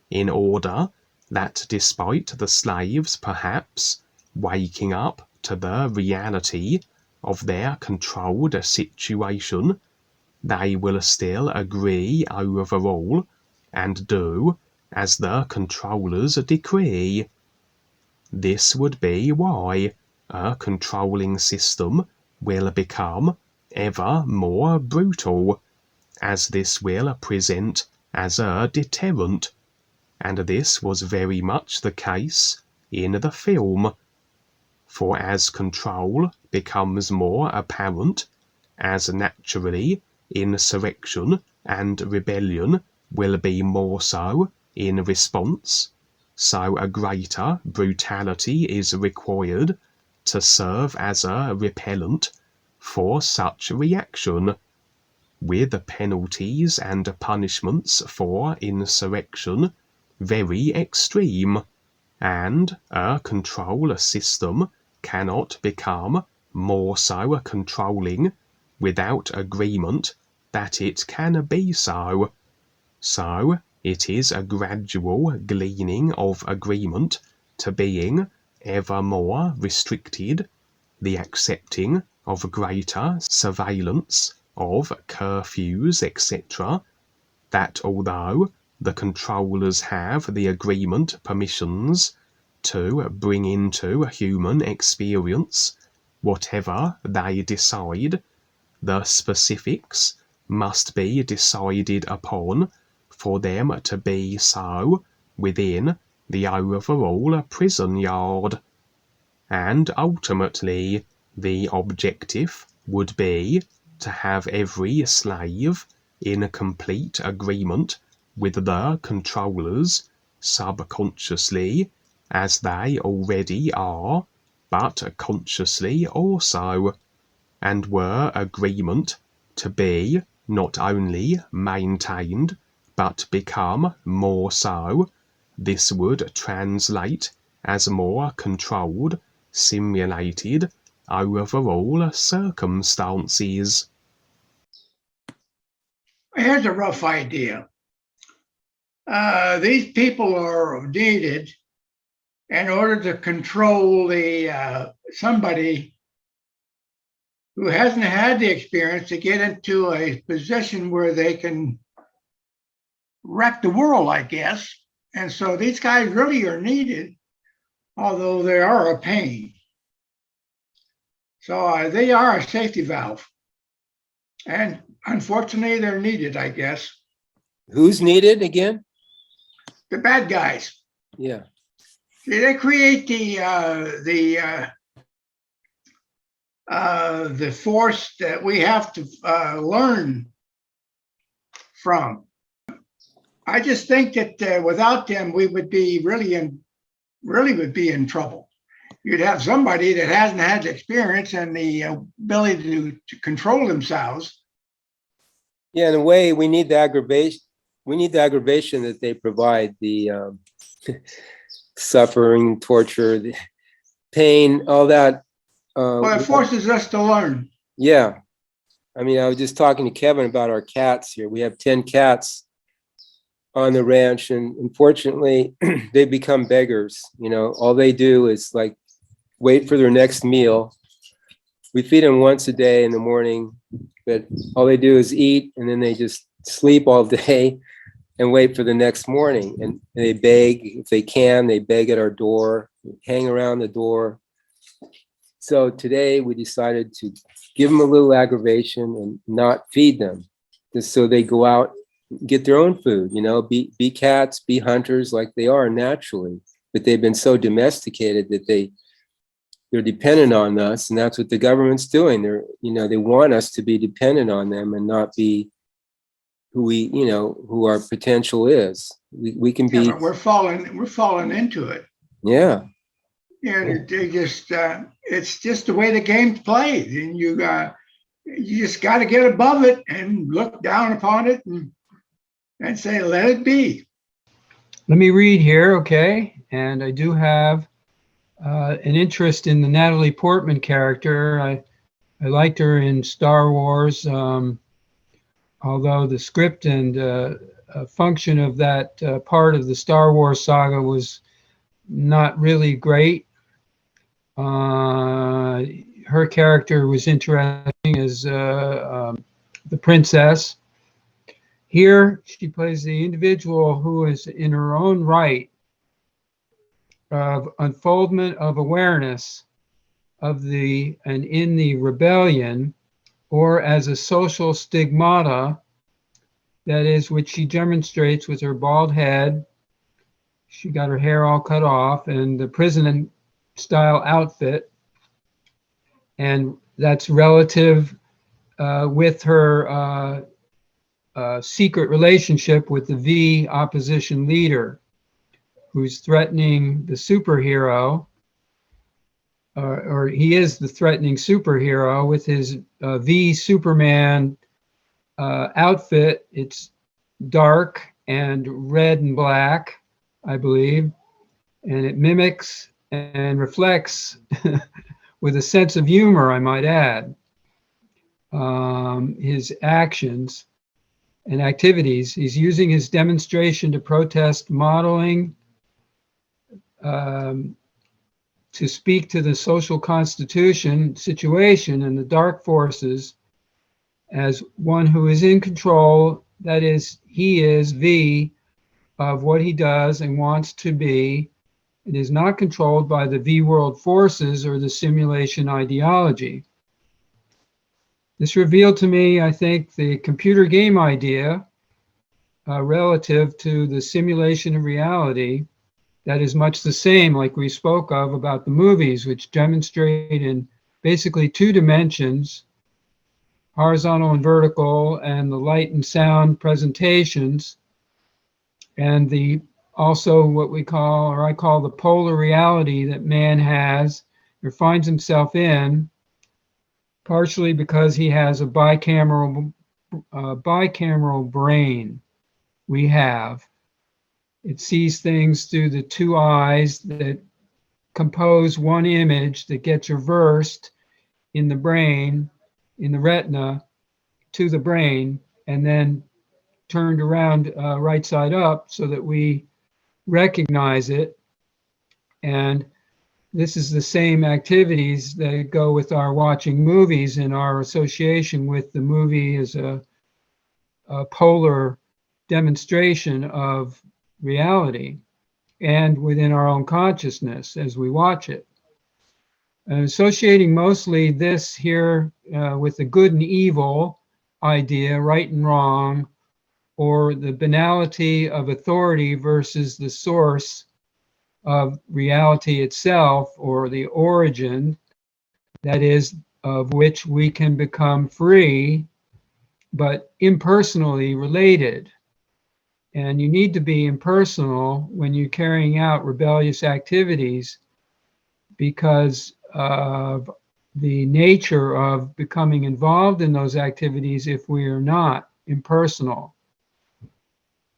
in order that despite the slaves perhaps waking up to the reality of their controlled situation, they will still agree overall and do as the controllers decree. This would be why a controlling system will become ever more brutal, as this will present as a deterrent, and this was very much the case in the film. For as control becomes more apparent, as naturally insurrection and rebellion will be more so in response, so a greater brutality is required to serve as a repellent for such reaction, with the penalties and punishments for insurrection very extreme, and a control system cannot become more so controlling without agreement that it can be so. So it is a gradual gleaning of agreement to being ever more restricted, the accepting of greater surveillance, of curfews, etc., that although the controllers have the agreement permissions to bring into human experience whatever they decide, the specifics must be decided upon for them to be so within the overall prison yard. And ultimately, the objective would be to have every slave in complete agreement with the controllers subconsciously, as they already are, but consciously also, and were agreement to be not only maintained, but become more so, this would translate as more controlled, simulated, overall circumstances. Here's a rough idea. These people are needed in order to control the somebody who hasn't had the experience to get into a position where they can wreck the world, I guess. And so these guys really are needed, although they are a pain. So they are a safety valve. And unfortunately, they're needed, I guess. Who's needed again? The bad guys. Yeah. See, they create the force that we have to learn from. I just think that without them, we would be really in trouble. You'd have somebody that hasn't had the experience and the ability to control themselves. Yeah, in a way, we need the aggravation. We need the aggravation that they provide, the suffering, torture, the pain, all that. Well, it forces us to learn. Yeah. I mean, I was just talking to Kevin about our cats here. We have 10 cats on the ranch, and unfortunately, they become beggars. You know, all they do is like wait for their next meal. We feed them once a day in the morning, but all they do is eat, and then they just sleep all day and wait for the next morning. And they beg, if they can, they beg at our door, hang around the door. So today we decided to give them a little aggravation and not feed them, just so they go out, get their own food, you know, be cats, be hunters like they are naturally. But they've been so domesticated that they're dependent on us, and that's what the government's doing. They're, you know, they want us to be dependent on them and not be who we, you know, who our potential is. We can be. Yeah, but we're falling into it. Yeah. Yeah, they just it's just the way the game's played, and you just got to get above it and look down upon it and say, let it be. Let me read here, okay? And I do have an interest in the Natalie Portman character. I liked her in Star Wars, although the script and function of that part of the Star Wars saga was not really great. Her character was interesting as the princess. Here, she plays the individual who is in her own right of unfoldment of awareness of the and in the rebellion, or as a social stigmata, that is, which she demonstrates with her bald head. She got her hair all cut off and the prison style outfit, and that's relative with her secret relationship with the V opposition leader, who's threatening the superhero, or he is the threatening superhero with his V Superman outfit. It's dark and red and black, I believe, and it mimics and reflects with a sense of humor, I might add, his actions and activities. He's using his demonstration to protest modeling, to speak to the social constitution situation and the dark forces as one who is in control, that is, he is V of what he does and wants to be. It is not controlled by the V world forces or the simulation ideology. This revealed to me, I think, the computer game idea relative to the simulation of reality that is much the same, like we spoke of about the movies, which demonstrate in basically two dimensions, horizontal and vertical, and the light and sound presentations, and the also what we call, or I call, the polar reality that man has or finds himself in, partially because he has a bicameral brain. We have. It sees things through the two eyes that compose one image that gets reversed in the brain, in the retina, to the brain, and then turned around right side up so that we recognize it. And this is the same activities that go with our watching movies and our association with the movie as a polar demonstration of reality and within our own consciousness as we watch it. Associating mostly this here with the good and evil idea, right and wrong, or the banality of authority versus the source of reality itself, or the origin, that is, of which we can become free, but impersonally related. And you need to be impersonal when you're carrying out rebellious activities because of the nature of becoming involved in those activities if we are not impersonal.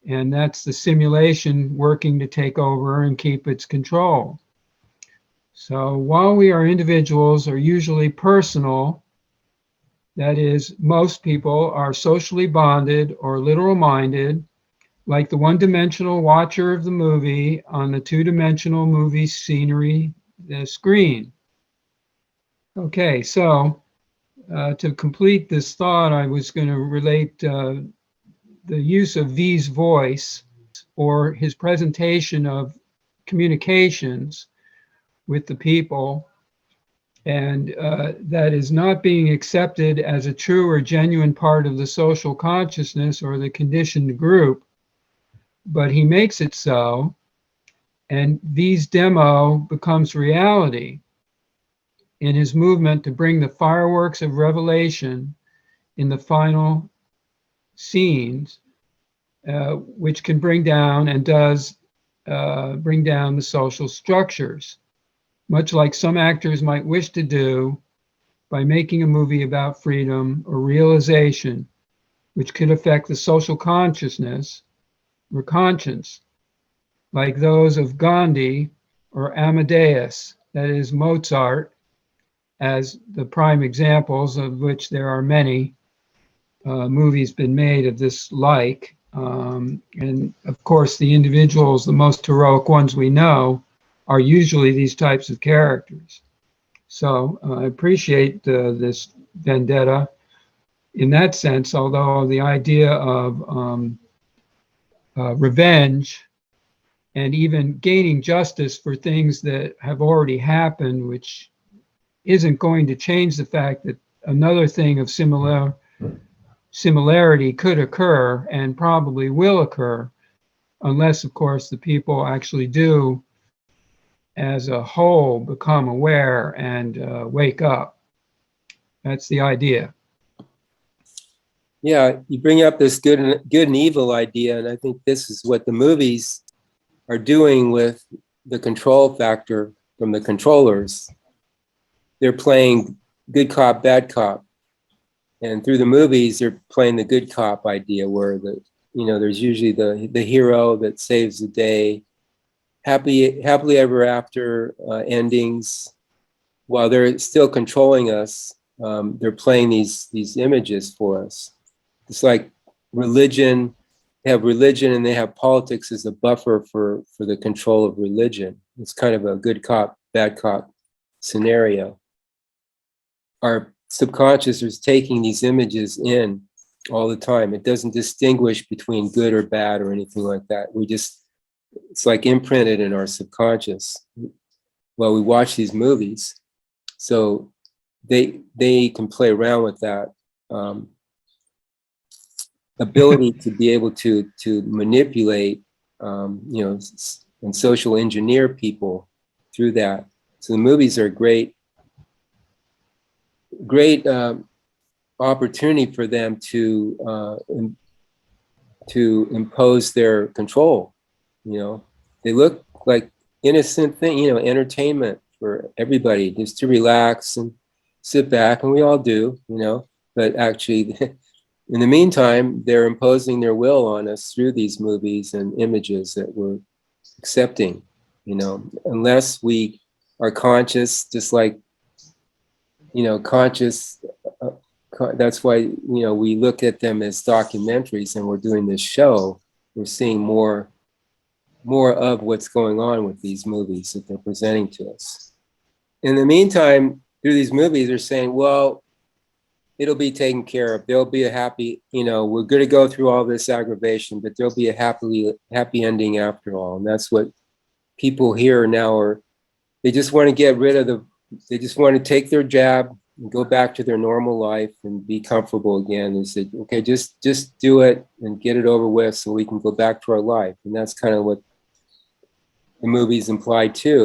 And that's the simulation working to take over and keep its control. So while we are individuals are usually personal, that is, most people are socially bonded or literal minded, like the one-dimensional watcher of the movie on the two-dimensional movie scenery screen. Okay, so to complete this thought, I was going to relate the use of V's voice, or his presentation of communications with the people, and that is not being accepted as a true or genuine part of the social consciousness or the conditioned group, but he makes it so, and V's demo becomes reality in his movement to bring the fireworks of revelation in the final scenes, which can bring down and does bring down the social structures, much like some actors might wish to do by making a movie about freedom or realization, which could affect the social consciousness or conscience, like those of Gandhi or Amadeus, that is Mozart, as the prime examples, of which there are many movies been made of this like. And of course, the individuals, the most heroic ones we know, are usually these types of characters. So I appreciate this vendetta in that sense, although the idea of revenge and even gaining justice for things that have already happened, which isn't going to change the fact that another thing of similarity could occur and probably will occur, unless, of course, the people actually do, as a whole, become aware and wake up. That's the idea. Yeah, you bring up this good and evil idea, and I think this is what the movies are doing with the control factor from the controllers. They're playing good cop, bad cop, and through the movies, they're playing the good cop idea, where there's usually the hero that saves the day, happily ever after endings. While they're still controlling us, they're playing these images for us. It's like religion. They have religion and they have politics as a buffer for the control of religion. It's kind of a good cop, bad cop scenario. Our subconscious is taking these images in all the time. It doesn't distinguish between good or bad or anything like that. It's like imprinted in our subconscious while we watch these movies. So they can play around with that. ability to be able to manipulate, and social engineer people through that. So the movies are great opportunity for them to impose their control. They look like innocent thing, entertainment for everybody, just to relax and sit back, and we all do, but actually in the meantime, they're imposing their will on us through these movies and images that we're accepting, unless we are conscious, just like, conscious. That's why, we look at them as documentaries, and we're doing this show. We're seeing more of what's going on with these movies that they're presenting to us. In the meantime, through these movies, they're saying, well, it'll be taken care of. There'll be a happy, we're going to go through all this aggravation, but there'll be a happy ending after all. And that's what people here now they just want to get rid of they just want to take their jab and go back to their normal life and be comfortable again. And say, okay, just do it and get it over with so we can go back to our life. And that's kind of what the movies imply too.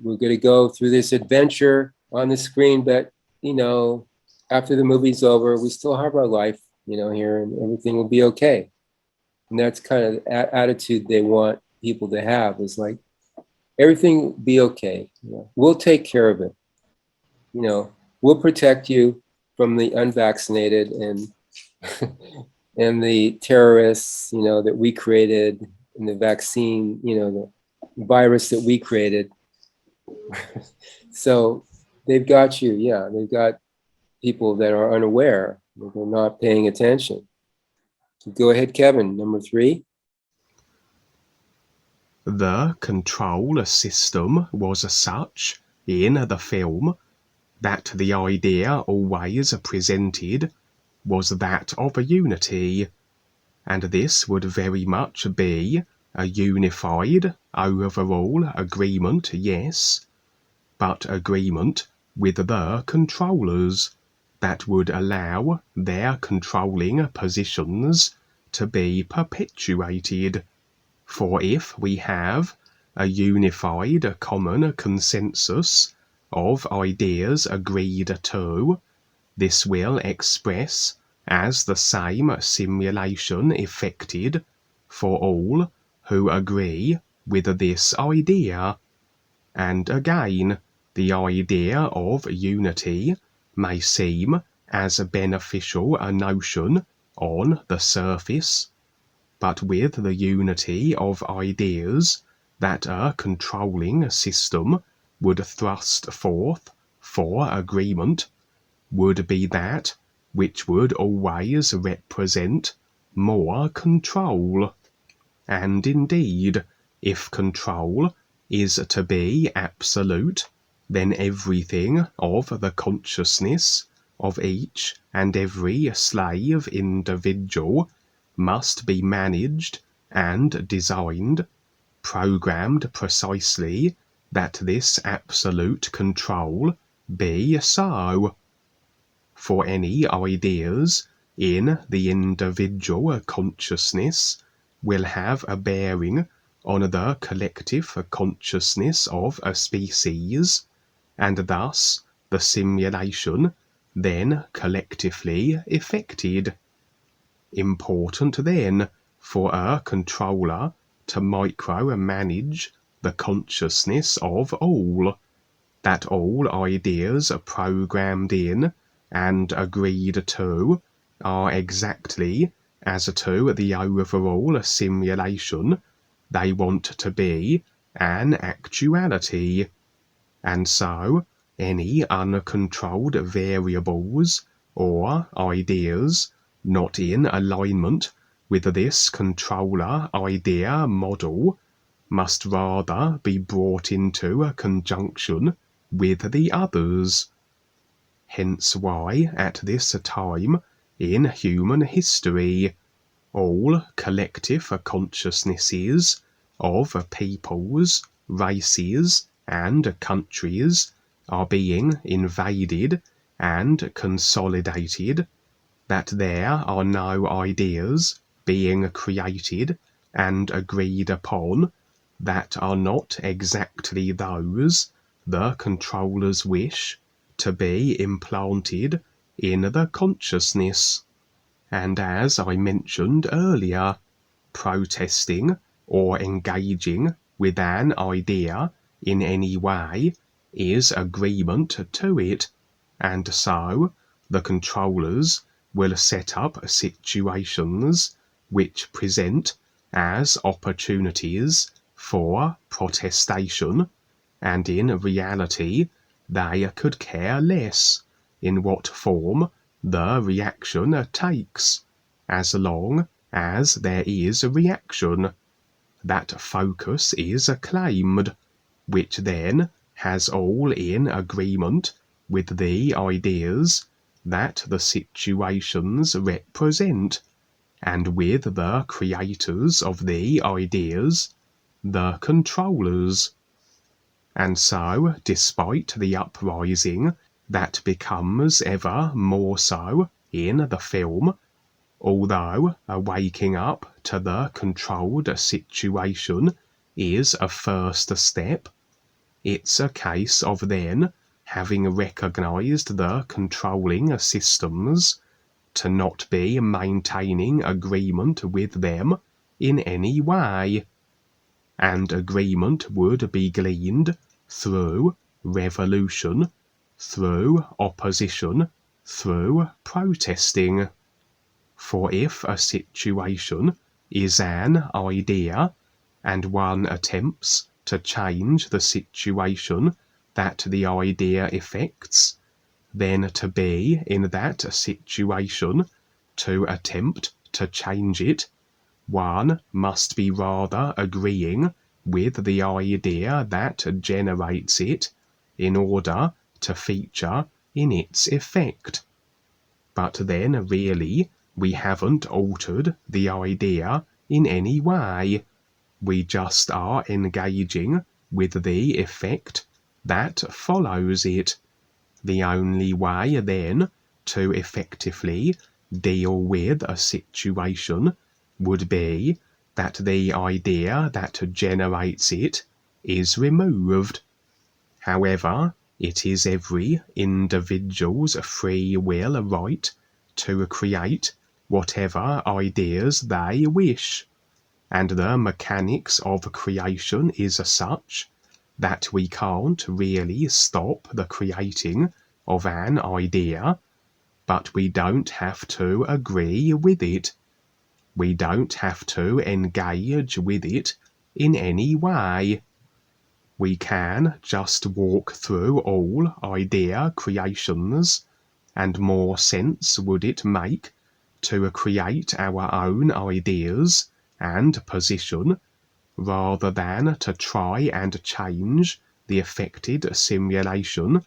We're going to go through this adventure on the screen, but, after the movie's over, we still have our life, here, and everything will be okay. And that's kind of the attitude they want people to have, is like, everything will be okay. We'll take care of it. We'll protect you from the unvaccinated and and the terrorists, that we created, and the vaccine, the virus that we created. So they've got you. Yeah, they've got people that are unaware, that they're not paying attention. So go ahead, Kevin, number 3. The control system was such in the film that the idea always presented was that of a unity, and this would very much be a unified overall agreement, yes, but agreement with the controllers that would allow their controlling positions to be perpetuated. For if we have a unified common consensus of ideas agreed to, this will express as the same simulation effected for all who agree with this idea. And again, the idea of unity may seem as beneficial a notion on the surface, but with the unity of ideas that a controlling system would thrust forth for agreement, would be that which would always represent more control. And indeed, if control is to be absolute, then everything of the consciousness of each and every slave individual must be managed and designed, programmed precisely that this absolute control be so. For any ideas in the individual consciousness will have a bearing on the collective consciousness of a species, and thus the simulation then collectively effected. Important then for a controller to micromanage the consciousness of all, that all ideas programmed in and agreed to are exactly as to the overall simulation they want to be an actuality, and so any uncontrolled variables or ideas not in alignment with this controller idea model must rather be brought into a conjunction with the others. Hence why at this time in human history all collective consciousnesses of peoples, races, and countries are being invaded and consolidated that there are no ideas being created and agreed upon that are not exactly those the controllers wish to be implanted in the consciousness. And as I mentioned earlier, protesting or engaging with an idea in any way is agreement to it, and so the controllers will set up situations which present as opportunities for protestation, and in reality they could care less in what form the reaction takes, as long as there is a reaction. That focus is claimed, which then has all in agreement with the ideas that the situations represent, and with the creators of the ideas, the controllers. And so, despite the uprising that becomes ever more so in the film, although a waking up to the controlled situation is a first step, it's a case of then having recognized the controlling systems to not be maintaining agreement with them in any way, and agreement would be gleaned through revolution, through opposition, through protesting. For if a situation is an idea, and one attempts to change the situation that the idea effects, then to be in that situation, to attempt to change it, one must be rather agreeing with the idea that generates it in order to feature in its effect. But then really we haven't altered the idea in any way. We just are engaging with the effect that follows it. The only way then to effectively deal with a situation would be that the idea that generates it is removed. However, it is every individual's free will right to create whatever ideas they wish, and the mechanics of creation is such that we can't really stop the creating of an idea, but we don't have to agree with it. We don't have to engage with it in any way. We can just walk through all idea creations, and more sense would it make to create our own ideas and position, rather than to try and change the affected simulation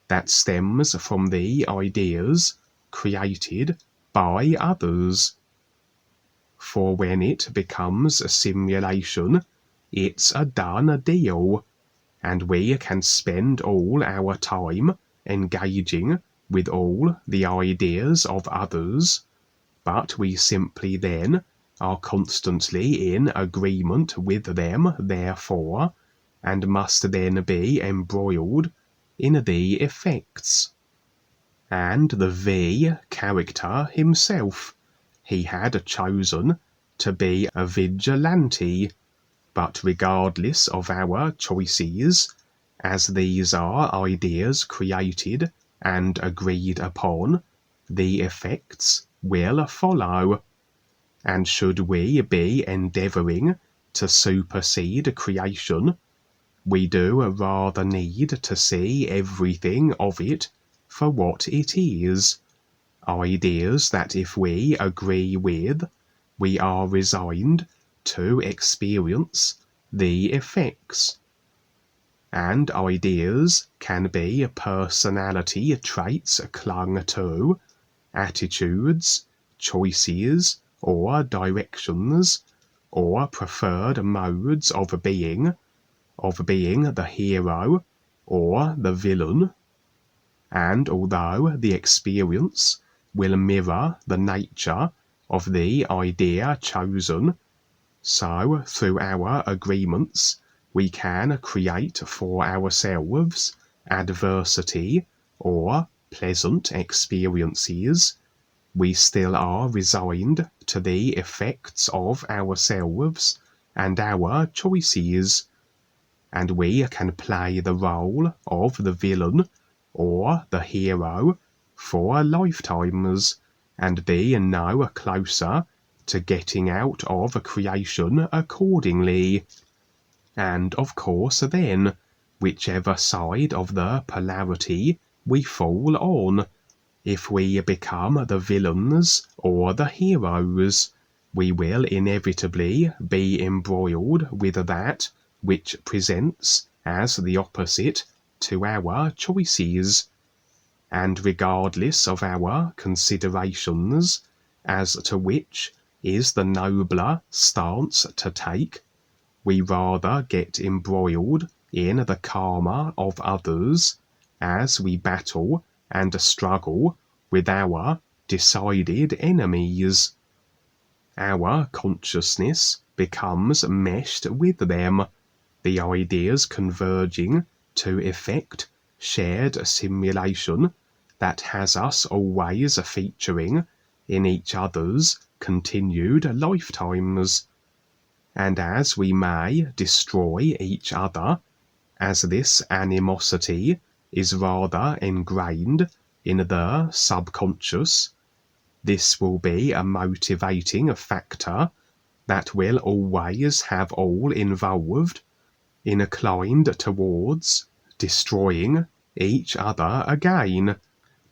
that stems from the ideas created by others. For when it becomes a simulation, it's a done deal, and we can spend all our time engaging with all the ideas of others, but we simply then are constantly in agreement with them therefore, and must then be embroiled in the effects. And the V character himself, he had chosen to be a vigilante, but regardless of our choices, as these are ideas created and agreed upon, the effects will follow. And should we be endeavouring to supersede creation, we do rather need to see everything of it for what it is, ideas that if we agree with, we are resigned to experience the effects. And ideas can be personality traits clung to, attitudes, choices, or directions, or preferred modes of being the hero or the villain. And although the experience will mirror the nature of the idea chosen. So, through our agreements, we can create for ourselves adversity or pleasant experiences. We still are resigned to the effects of ourselves and our choices, and we can play the role of the villain or the hero for lifetimes and be no closer to getting out of creation accordingly. And of course then, whichever side of the polarity we fall on, if we become the villains or the heroes, we will inevitably be embroiled with that which presents as the opposite to our choices. And regardless of our considerations as to which is the nobler stance to take, we rather get embroiled in the karma of others as we battle and struggle with our decided enemies. Our consciousness becomes meshed with them, the ideas converging to effect shared simulation that has us always featuring in each other's continued lifetimes. And as we may destroy each other, as this animosity is rather ingrained in the subconscious, this will be a motivating factor that will always have all involved inclined towards destroying each other again,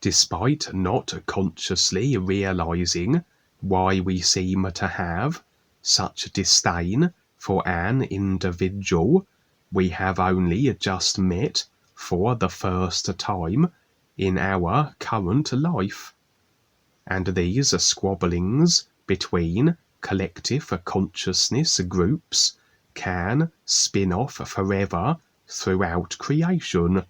despite not consciously realizing why we seem to have such disdain for an individual we have only just met for the first time in our current life. And these squabblings between collective consciousness groups can spin off forever throughout creation,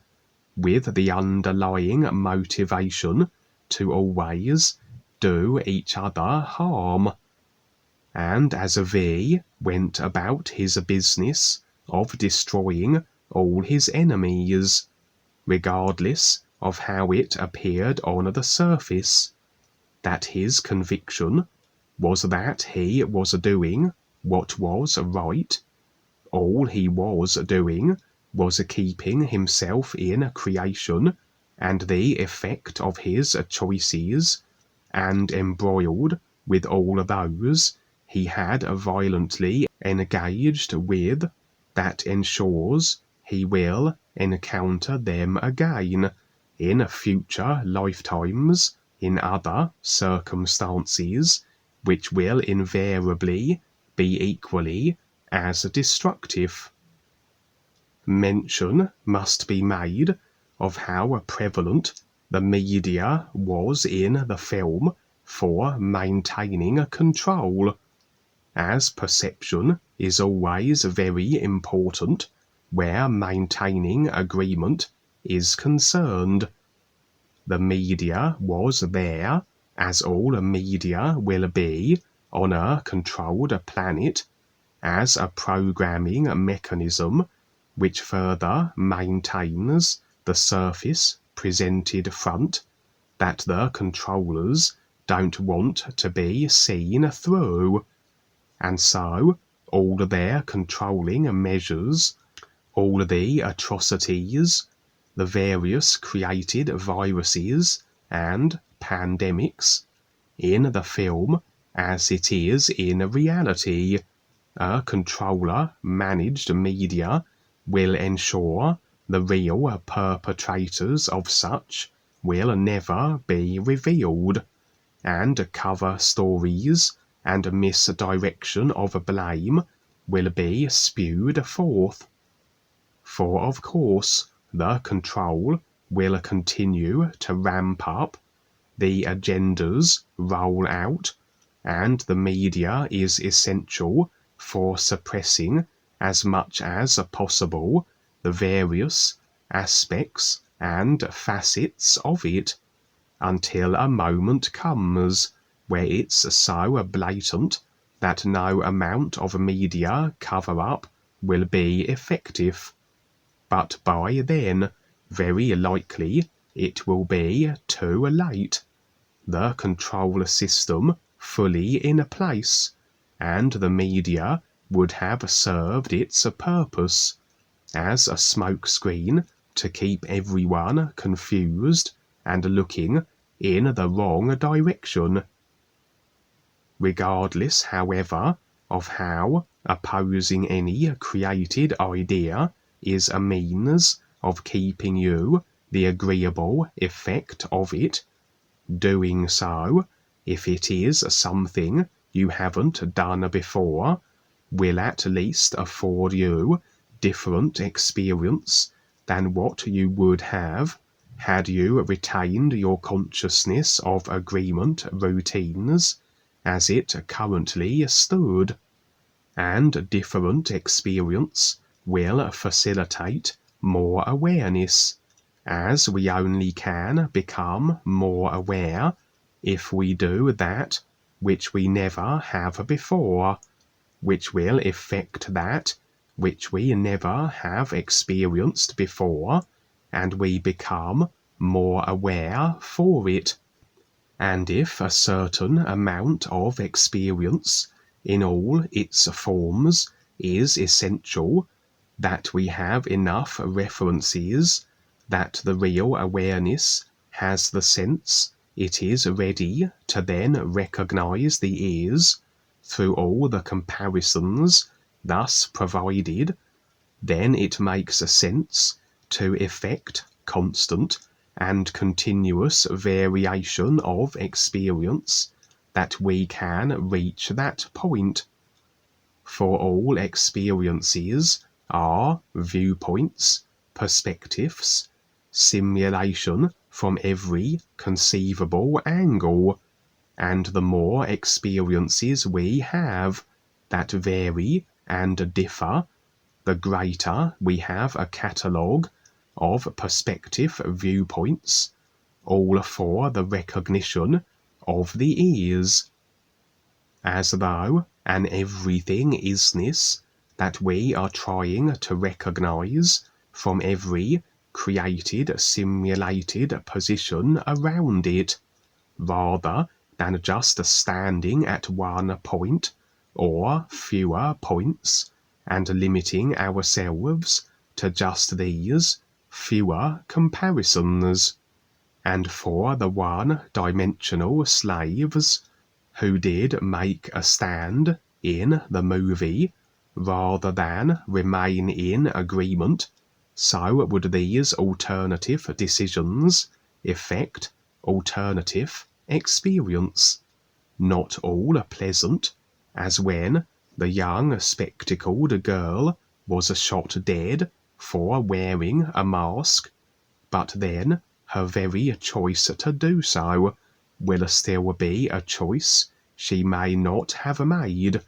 with the underlying motivation to always do each other harm. And as Evey went about his business of destroying all his enemies, regardless of how it appeared on the surface, that his conviction was that he was doing what was right. All he was doing was keeping himself in creation and the effect of his choices, and embroiled with all those he had violently engaged with, that ensures he will encounter them again in future lifetimes in other circumstances which will invariably be equally as destructive. Mention must be made of how prevalent the media was in the film for maintaining control, as perception is always very important where maintaining agreement is concerned. The media was there, as all media will be on a controlled planet, as a programming mechanism which further maintains the surface presented front that the controllers don't want to be seen through. And so all their controlling measures, all the atrocities, the various created viruses and pandemics in the film as it is in reality, a controller managed media will ensure the real perpetrators of such will never be revealed, and cover stories and misdirection of blame will be spewed forth. For of course the control will continue to ramp up, the agendas roll out, and the media is essential for suppressing as much as possible the various aspects and facets of it. until a moment comes where it's so blatant that no amount of media cover-up will be effective. But by then, very likely, it will be too late. The control system fully in place, and the media would have served its purpose as a smokescreen to keep everyone confused and looking in the wrong direction. Regardless, however, of how opposing any created idea is a means of keeping you the agreeable effect of it, doing so, if it is something you haven't done before, will at least afford you different experience than what you would have had you retained your consciousness of agreement routines as it currently stood, and different experience will facilitate more awareness, as we only can become more aware if we do that which we never have before, which will effect that which we never have experienced before, and we become more aware for it. And if a certain amount of experience in all its forms is essential, that we have enough references, that the real awareness has the sense it is ready to then recognize the ears through all the comparisons thus provided, then it makes sense to effect constant and continuous variation of experience, that we can reach that point. For all experiences are viewpoints, perspectives, simulation from every conceivable angle, and the more experiences we have that vary and differ, the greater we have a catalogue of perspective viewpoints, all for the recognition of the ears, as though an everything isness that we are trying to recognize from every created simulated position around it, rather than just standing at one point or fewer points and limiting ourselves to just these fewer comparisons. And for the one-dimensional slaves who did make a stand in the movie rather than remain in agreement, so would these alternative decisions effect alternative experience, not all pleasant, as when the young spectacled girl was shot dead for wearing a mask, but then her very choice to do so will still be a choice she may not have made.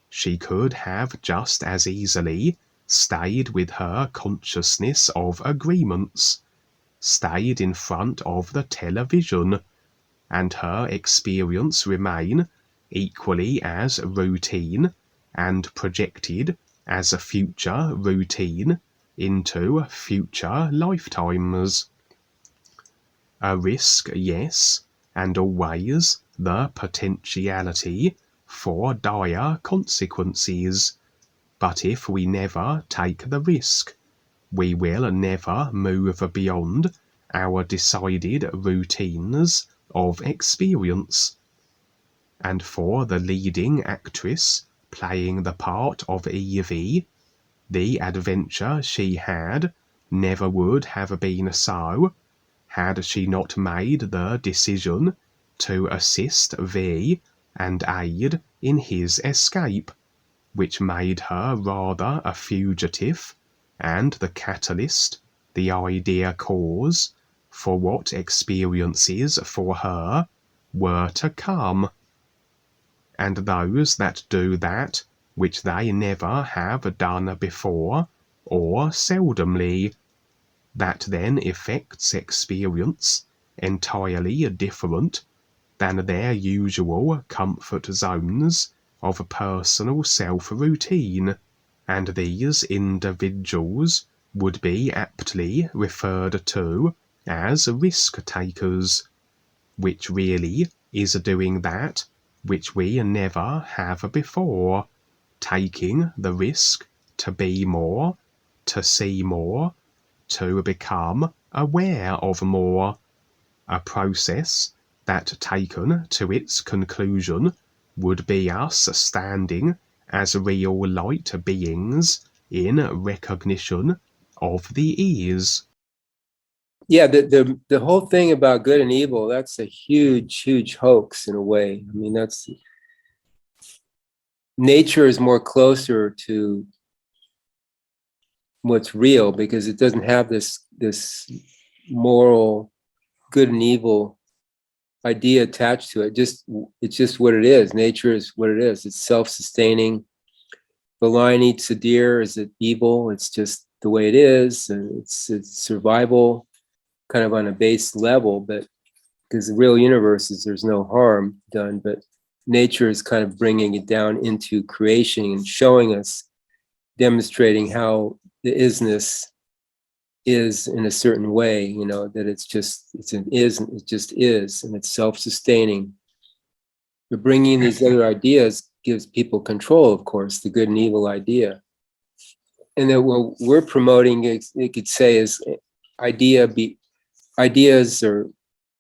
She could have just as easily stayed with her consciousness of agreements, stayed in front of the television, and her experience remain equally as routine and projected as a future routine into future lifetimes. A risk, yes, and always the potentiality for dire consequences, but if we never take the risk, we will never move beyond our decided routines of experience. And for the leading actress playing the part of Evey, the adventure she had never would have been so had she not made the decision to assist V and aid in his escape, which made her rather a fugitive and the catalyst, the idea cause, for what experiences for her were to come. And those that do that which they never have done before, or seldomly, that then effects experience entirely different than their usual comfort zones of personal self-routine, and these individuals would be aptly referred to as risk-takers, which really is doing that which we never have before, taking the risk to be more, to see more, to become aware of more, a process that, taken to its conclusion, would be us standing as real light beings in recognition of the ease. Yeah, the whole thing about good and evil, that's a huge hoax in a way. I mean, that's nature is more closer to what's real because it doesn't have this moral good and evil idea attached to it. It's just what it is. Nature is what it is. It's self-sustaining. The lion eats the deer. Is it evil? It's just the way it is. And it's survival kind of on a base level, but because the real universe is there's no harm done, but nature is kind of bringing it down into creation and showing us, demonstrating how the isness is in a certain way, you know, that it just is, and it's self-sustaining. But bringing these other ideas gives people control, of course, the good and evil idea. And then what we're promoting, you could say, is ideas are,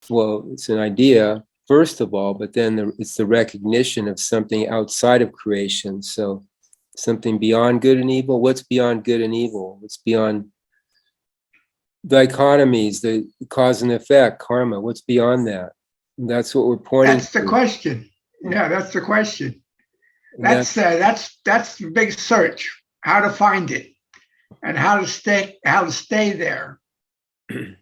well, it's an idea, first of all, but then it's the recognition of something outside of creation. So something beyond good and evil. What's beyond good and evil? What's beyond dichotomies, the cause and effect, karma? What's beyond that? And that's what we're pointing That's the to. question. Yeah, that's the question. And That's the big search, how to find it and how to stay there.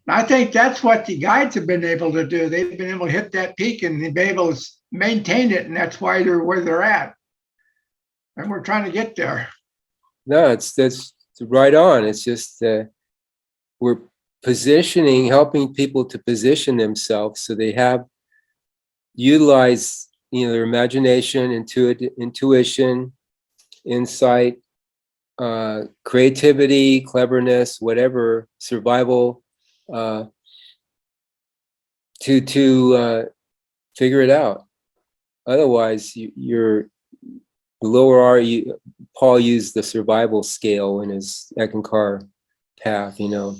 I think that's what the guides have been able to do. They've been able to hit that peak and they've been able to maintain it, and that's why they're where they're at. And we're trying to get there. No, that's right on. It's just we're positioning, helping people to position themselves so they have utilize, you know, their imagination, intuition, insight, creativity, cleverness, whatever, survival, to figure it out. Otherwise, you're the lower R. Paul used the survival scale in his Eckankar path. You know,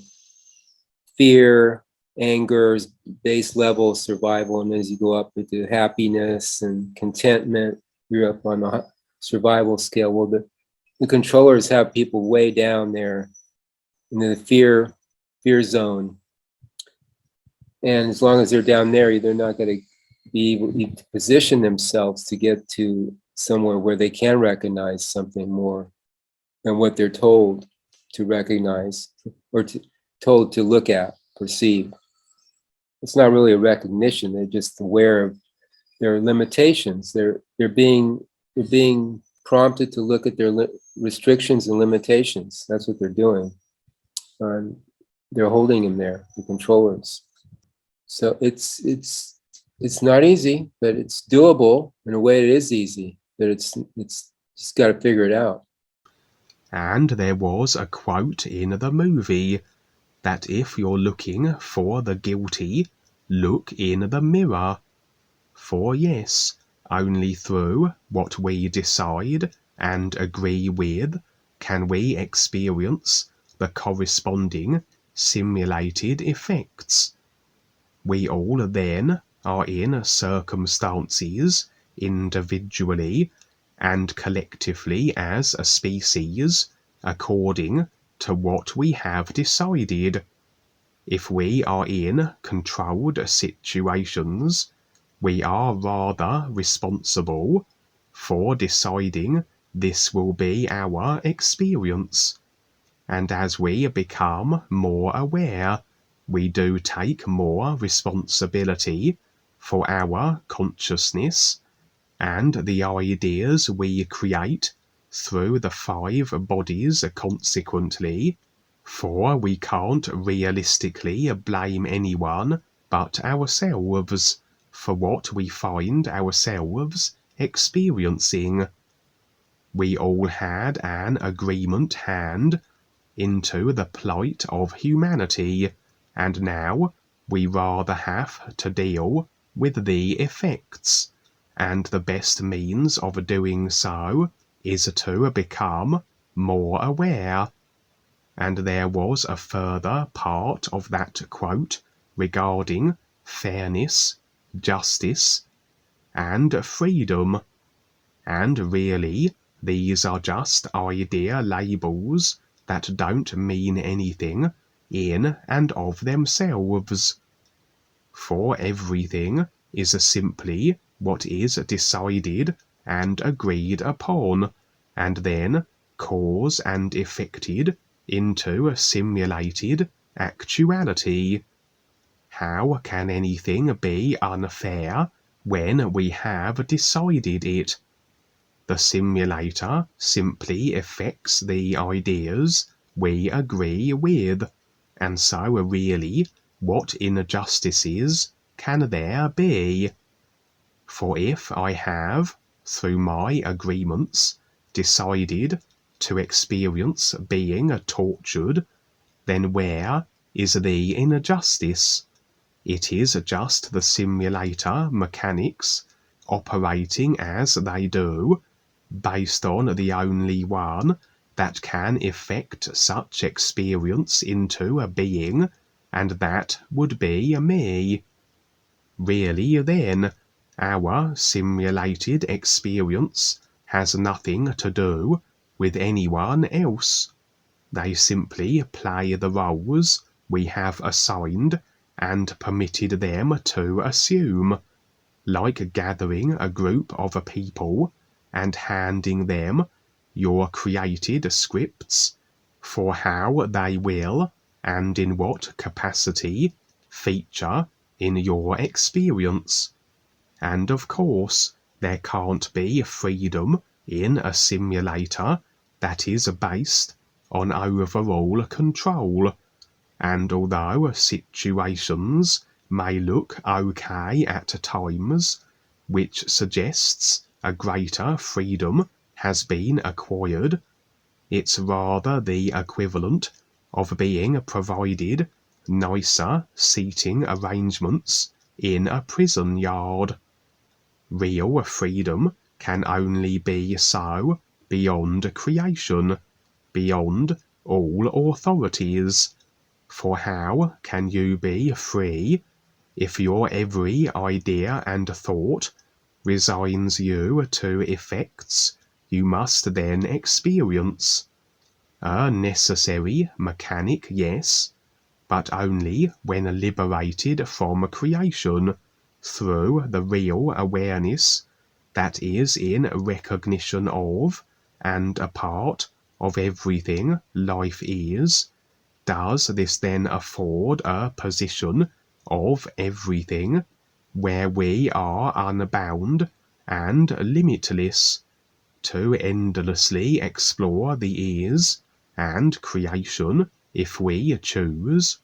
fear, anger is base level survival, and as you go up into happiness and contentment, you're up on the survival scale. Well, the controllers have people way down there in the fear zone, and as long as they're down there, they're not going to be able to position themselves to get to somewhere where they can recognize something more than what they're told to recognize or told to look at, perceive. It's not really a recognition. They're just aware of their limitations. They're being prompted to look at their restrictions and limitations. That's what they're doing. They're holding them there, the controllers. So it's not easy, but it's doable. In a way, it is easy. But it's just got to figure it out. And there was a quote in the movie that if you're looking for the guilty, look in the mirror. For yes, only through what we decide and agree with can we experience the corresponding simulated effects. We all then are in circumstances, individually and collectively as a species, according to what we have decided. If we are in controlled situations, we are rather responsible for deciding this will be our experience. And as we become more aware, we do take more responsibility for our consciousness and the ideas we create through the 5 bodies consequently, for we can't realistically blame anyone but ourselves, for what we find ourselves experiencing. We all had an agreement hand into the plight of humanity, and now we rather have to deal with the effects, and the best means of doing so is to become more aware. And there was a further part of that quote regarding fairness, justice, and freedom. And really, these are just idea labels that don't mean anything in and of themselves. For everything is simply what is decided and agreed upon, and then cause and effected into simulated actuality. How can anything be unfair when we have decided it? The simulator simply effects the ideas we agree with, and so really, what injustices can there be? For if I have, through my agreements, decided to experience being tortured, then where is the injustice? It is just the simulator mechanics operating as they do, based on the only one that can effect such experience into a being, and that would be me. Really then, our simulated experience has nothing to do with anyone else. They simply play the roles we have assigned and permitted them to assume, like gathering a group of people and handing them your created scripts for how they will, and in what capacity, feature in your experience. And of course, there can't be freedom in a simulator that is based on overall control. And although situations may look okay at times, which suggests a greater freedom has been acquired, it's rather the equivalent of being provided nicer seating arrangements in a prison yard. Real freedom can only be so beyond creation, beyond all authorities. For how can you be free if your every idea and thought resigns you to effects you must then experience? A necessary mechanic, yes, but only when liberated from creation through the real awareness that is in recognition of and a part of everything life is. Does this then afford a position of everything where we are unbound and limitless to endlessly explore the is and creation if we choose?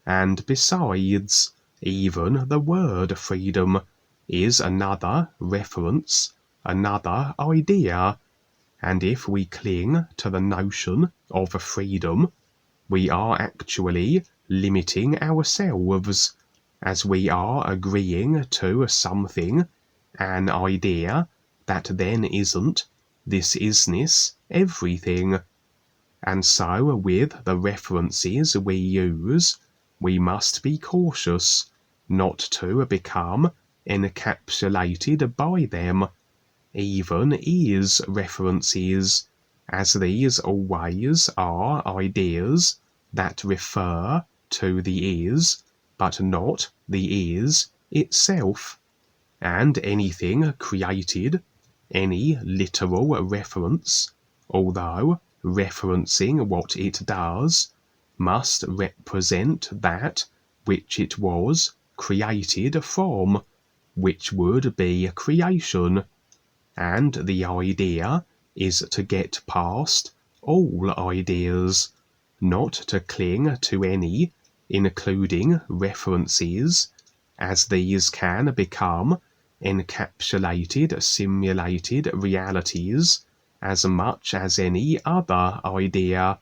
And besides, even the word freedom is another reference, another idea, and if we cling to the notion of freedom, we are actually limiting ourselves, as we are agreeing to something, an idea, that then isn't this isness everything. And so with the references we use, we must be cautious not to become encapsulated by them, even is references, as these always are ideas that refer to the is, but not the is itself. And anything created, any literal reference, although referencing what it does, must represent that which it was created from, which would be creation. And the idea is to get past all ideas, not to cling to any including references, as these can become encapsulated simulated realities as much as any other idea.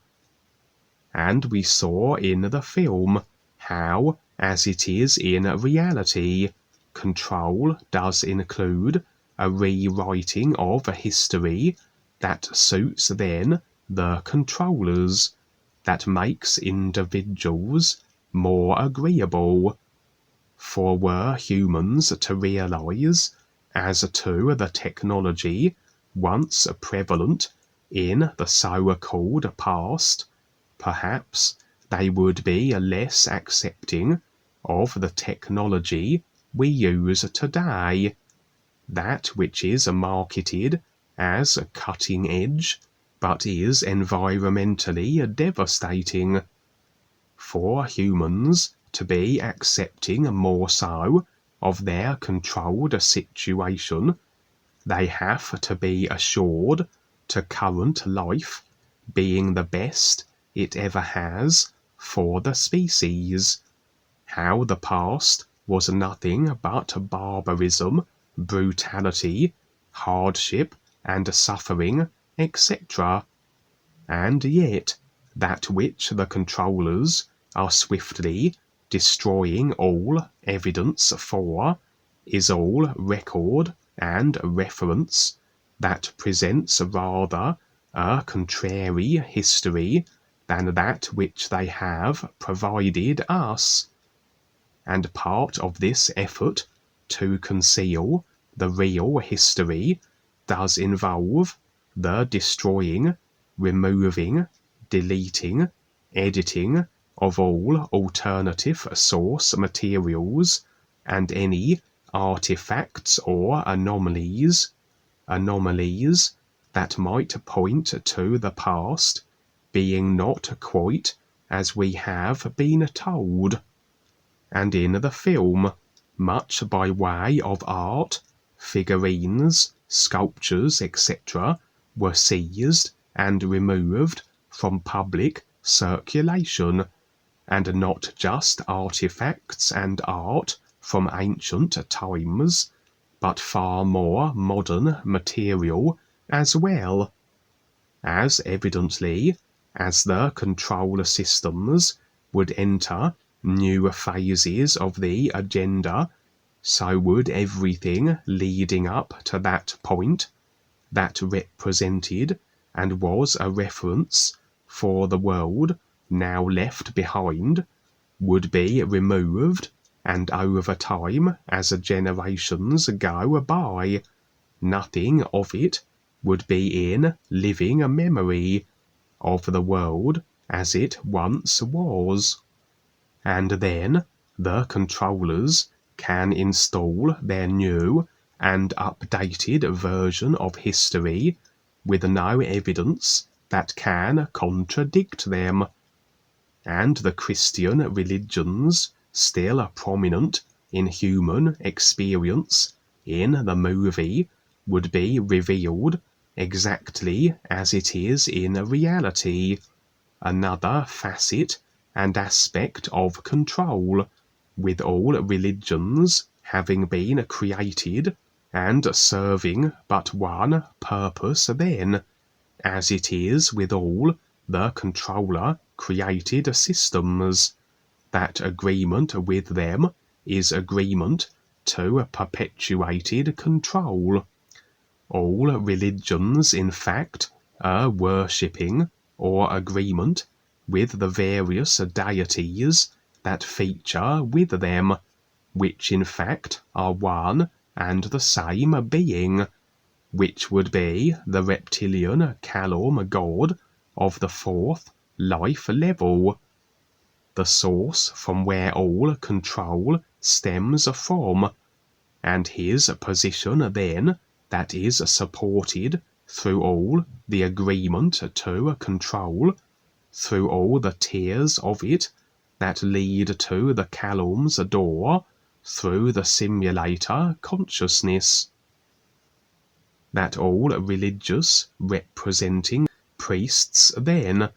And we saw in the film how, as it is in reality, control does include a rewriting of history that suits then the controllers, that makes individuals more agreeable. For were humans to realize, as to the technology once prevalent in the so-called past, perhaps they would be less accepting of the technology we use today, that which is marketed as cutting edge, but is environmentally devastating. For humans to be accepting more so of their controlled situation, they have to be assured to current life being the best it ever has for the species, how the past was nothing but barbarism, brutality, hardship, and suffering, etc. And yet, that which the controllers are swiftly destroying all evidence for is all record and reference that presents rather a contrary history than that which they have provided us. And part of this effort to conceal the real history does involve the destroying, removing, deleting, editing of all alternative source materials and any artifacts or anomalies that might point to the past being not quite as we have been told. And in the film, much by way of art, figurines, sculptures, etc., were seized and removed from public circulation, and not just artifacts and art from ancient times, but far more modern material as well, as evidently as the control systems would enter new phases of the agenda, so would everything leading up to that point, that represented and was a reference for the world now left behind, would be removed, and over time, as generations go by, nothing of it would be in living memory of the world as it once was. And then the controllers can install their new and updated version of history with no evidence that can contradict them. And the Christian religions still prominent in human experience in the movie would be revealed exactly as it is in reality, another facet and aspect of control, with all religions having been created and serving but one purpose then, as it is with all the controller created systems, that agreement with them is agreement to perpetuated control. All religions, in fact, are worshipping or agreement with the various deities that feature with them, which in fact are one and the same being, which would be the reptilian Kalom god of the fourth life level, the source from where all control stems from, and his position then that is supported through all the agreement to control, through all the tiers of it that lead to the Kalom's door, through the simulator consciousness. That all religious representing priests then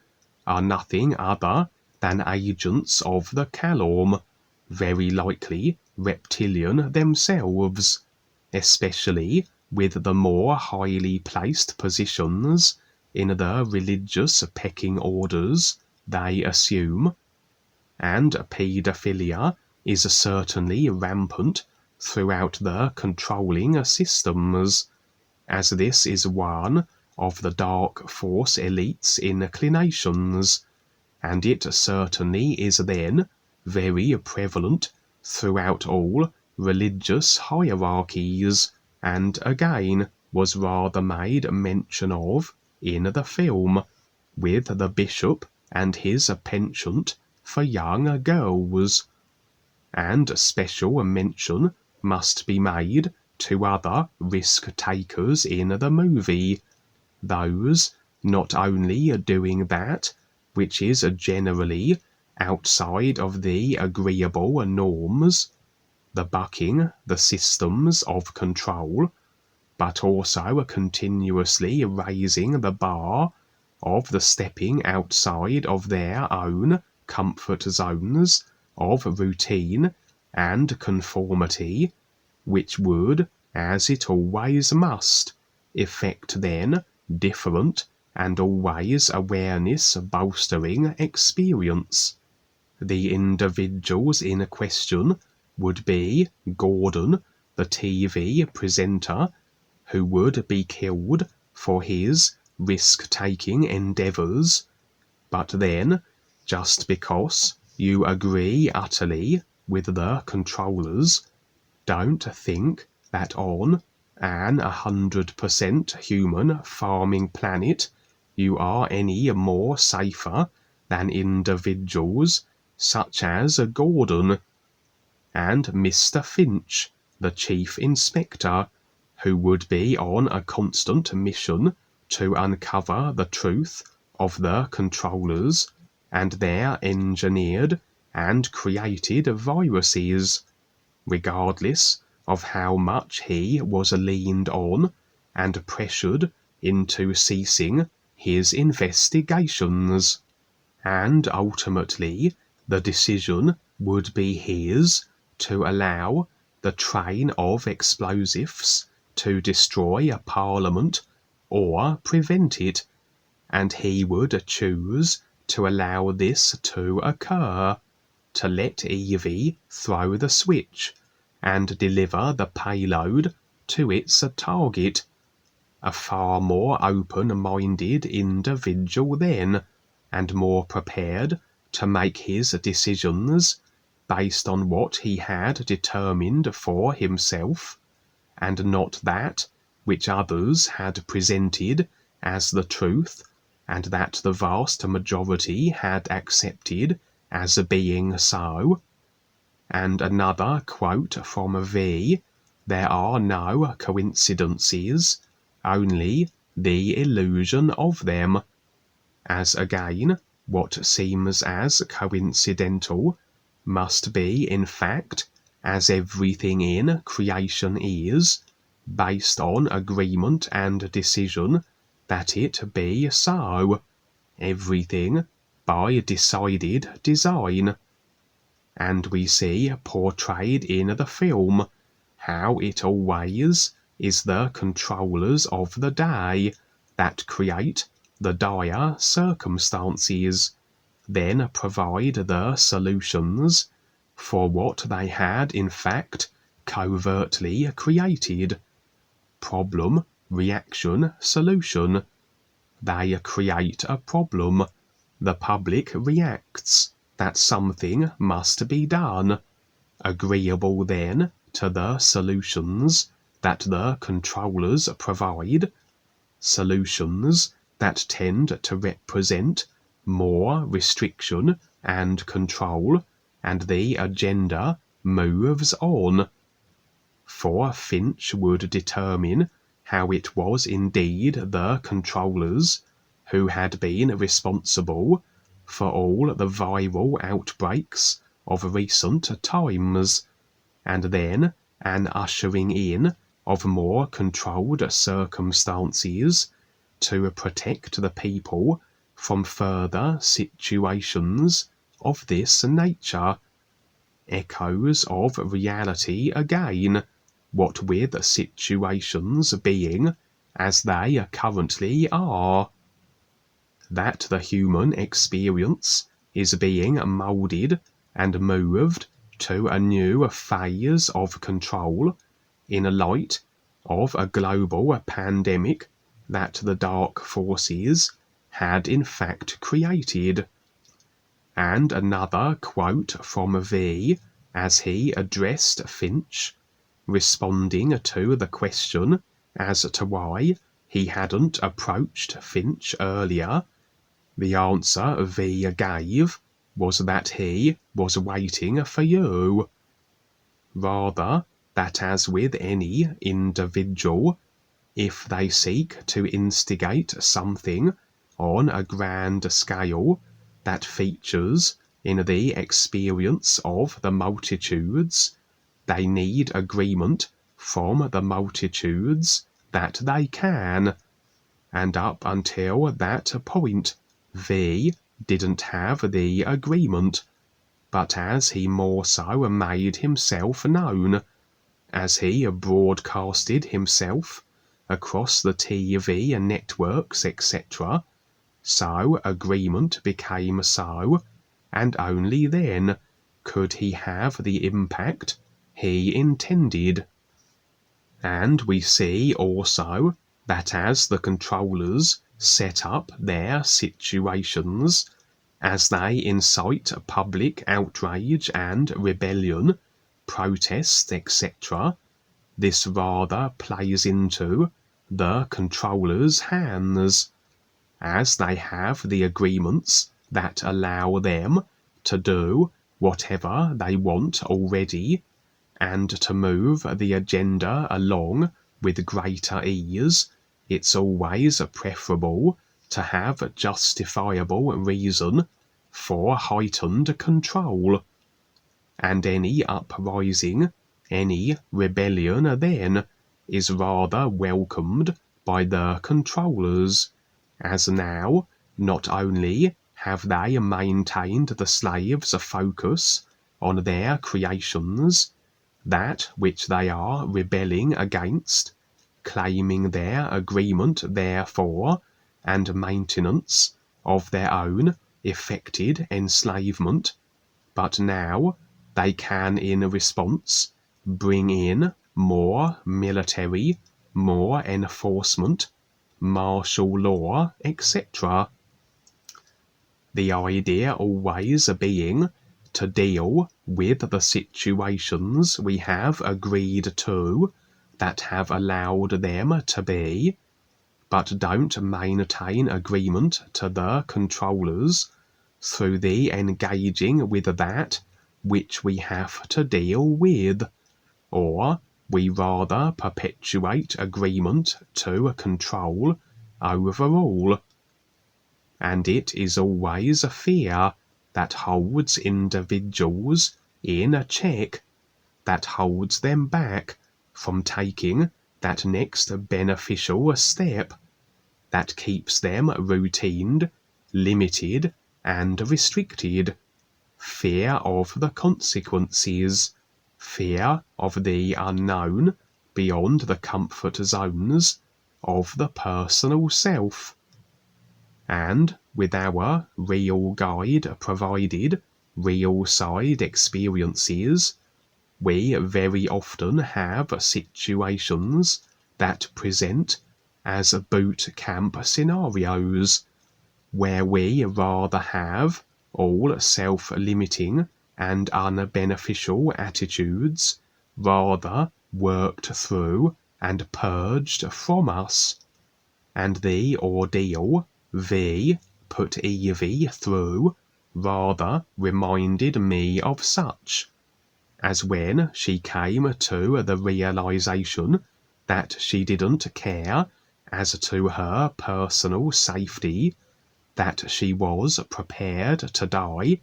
are nothing other than agents of the calorm, very likely reptilian themselves, especially with the more highly placed positions in the religious pecking orders they assume, and paedophilia is certainly rampant throughout the controlling systems, as this is one of the dark force elite's inclinations, and it certainly is then very prevalent throughout all religious hierarchies, and again was rather made mention of in the film, with the bishop and his penchant for young girls. And special mention must be made to other risk-takers in the movie, those not only doing that which is generally outside of the agreeable norms, the bucking the systems of control, but also continuously raising the bar of the stepping outside of their own comfort zones of routine and conformity, which would, as it always must, effect then different and always awareness-bolstering experience. The individuals in question would be Gordon, the TV presenter, who would be killed for his risk-taking endeavours. But then, just because you agree utterly with the controllers, don't think that on an 100% human farming planet you are any more safer than individuals such as Gordon and Mr. Finch, the chief inspector, who would be on a constant mission to uncover the truth of the controllers and their engineered and created viruses, regardless of how much he was leaned on and pressured into ceasing his investigations. And ultimately, the decision would be his to allow the train of explosives to destroy a parliament or prevent it, and he would choose to allow this to occur, to let Evey throw the switch and deliver the payload to its target. A far more open-minded individual then, and more prepared to make his decisions based on what he had determined for himself, and not that which others had presented as the truth, and that the vast majority had accepted as being so. And another quote from V: "There are no coincidences, only the illusion of them," as again, what seems as coincidental must be in fact, as everything in creation is, based on agreement and decision that it be so, everything by decided design. And we see portrayed in the film how it always is the controllers of the day that create the dire circumstances, then provide the solutions for what they had in fact covertly created. Problem, reaction, solution. They create a problem. The public reacts that something must be done, agreeable then to the solutions that the controllers provide, solutions that tend to represent more restriction and control, and the agenda moves on. For Finch would determine how it was indeed the controllers who had been responsible for all the viral outbreaks of recent times, and then an ushering in of more controlled circumstances to protect the people from further situations of this nature. Echoes of reality again, what with situations being as they currently are. That the human experience is being moulded and moved to a new phase of control in light of a global pandemic that the dark forces had in fact created. And another quote from V as he addressed Finch, responding to the question as to why he hadn't approached Finch earlier. The answer V gave was that he was waiting for you. Rather, that as with any individual, if they seek to instigate something on a grand scale that features in the experience of the multitudes, they need agreement from the multitudes that they can, and up until that point V didn't have the agreement. But as he more so made himself known, as he broadcasted himself across the TV networks, etc., so agreement became so, and only then could he have the impact he intended. And we see also that as the controllers set up their situations, as they incite public outrage and rebellion, protest, etc., this rather plays into the controllers' hands, as they have the agreements that allow them to do whatever they want already, and to move the agenda along with greater ease. It's always preferable to have justifiable reason for heightened control. And any uprising, any rebellion then, is rather welcomed by the controllers, as now not only have they maintained the slaves' focus on their creations, that which they are rebelling against, claiming their agreement therefore, and maintenance of their own effected enslavement, but now they can in response bring in more military, more enforcement, martial law, etc. The idea always being to deal with the situations we have agreed to, that have allowed them to be, but don't maintain agreement to the controllers through the engaging with that which we have to deal with, or we rather perpetuate agreement to control overall. And it is always a fear that holds individuals in a check, that holds them back from taking that next beneficial step, that keeps them routined, limited, and restricted. Fear of the consequences, fear of the unknown beyond the comfort zones of the personal self. And with our real guide provided real side experiences, we very often have situations that present as boot camp scenarios, where we rather have all self-limiting and unbeneficial attitudes rather worked through and purged from us, and the ordeal V put Evey through rather reminded me of such, as when she came to the realization that she didn't care as to her personal safety, that she was prepared to die.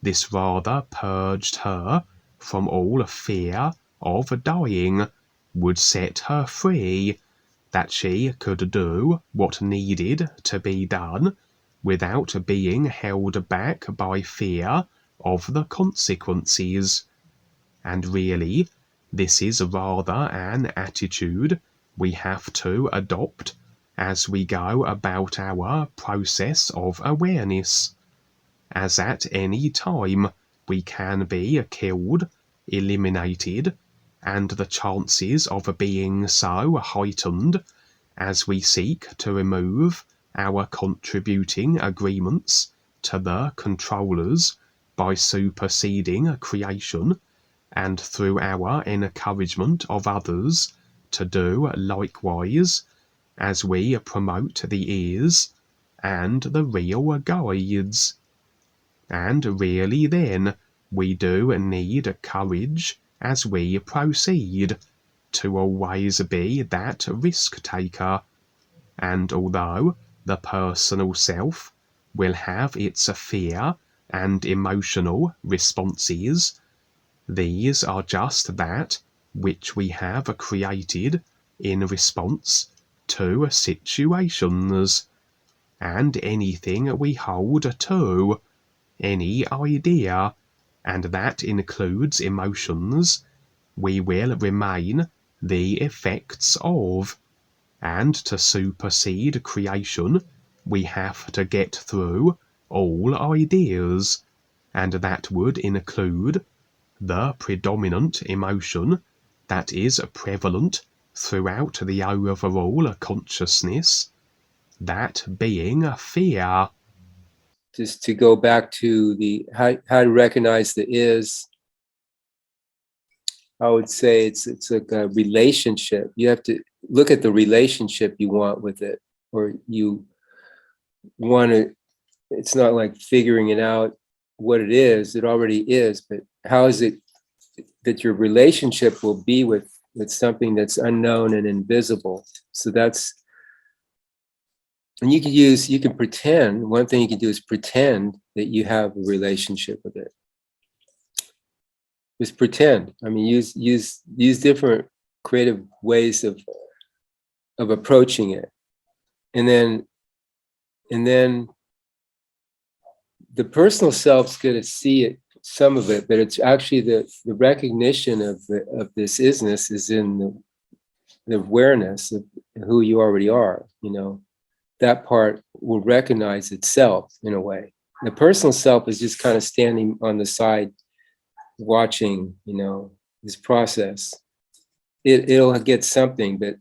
This rather purged her from all fear of dying, would set her free, that she could do what needed to be done, without being held back by fear of the consequences. And really, this is rather an attitude we have to adopt as we go about our process of awareness, as at any time we can be killed, eliminated, and the chances of being so heightened as we seek to remove our contributing agreements to the controllers by superseding creation, and through our encouragement of others to do likewise, as we promote the ears and the real guides. And really then, we do need courage as we proceed, to always be that risk-taker. And although the personal self will have its fear and emotional responses, these are just that which we have created in response to situations, and anything we hold to, any idea, and that includes emotions, we will remain the effects of. And to supersede creation, we have to get through all ideas, and that would include the predominant emotion that is prevalent throughout the overall consciousness, that being fear. Just to go back to the how to recognize the is, I would say it's like a relationship. You have to look at the relationship you want with it, or you want to. It's not like figuring it out what it is. It already is, but how is it that your relationship will be with something that's unknown and invisible? So that's, and you can pretend. One thing you can do is pretend that you have a relationship with it. Just pretend. I mean, use different creative ways of approaching it, and then the personal self's going to see it, some of it, but it's actually the recognition of this isness is in the awareness of who you already are. You know, that part will recognize itself in a way. The personal self is just kind of standing on the side, watching, you know, this process. It'll get something, but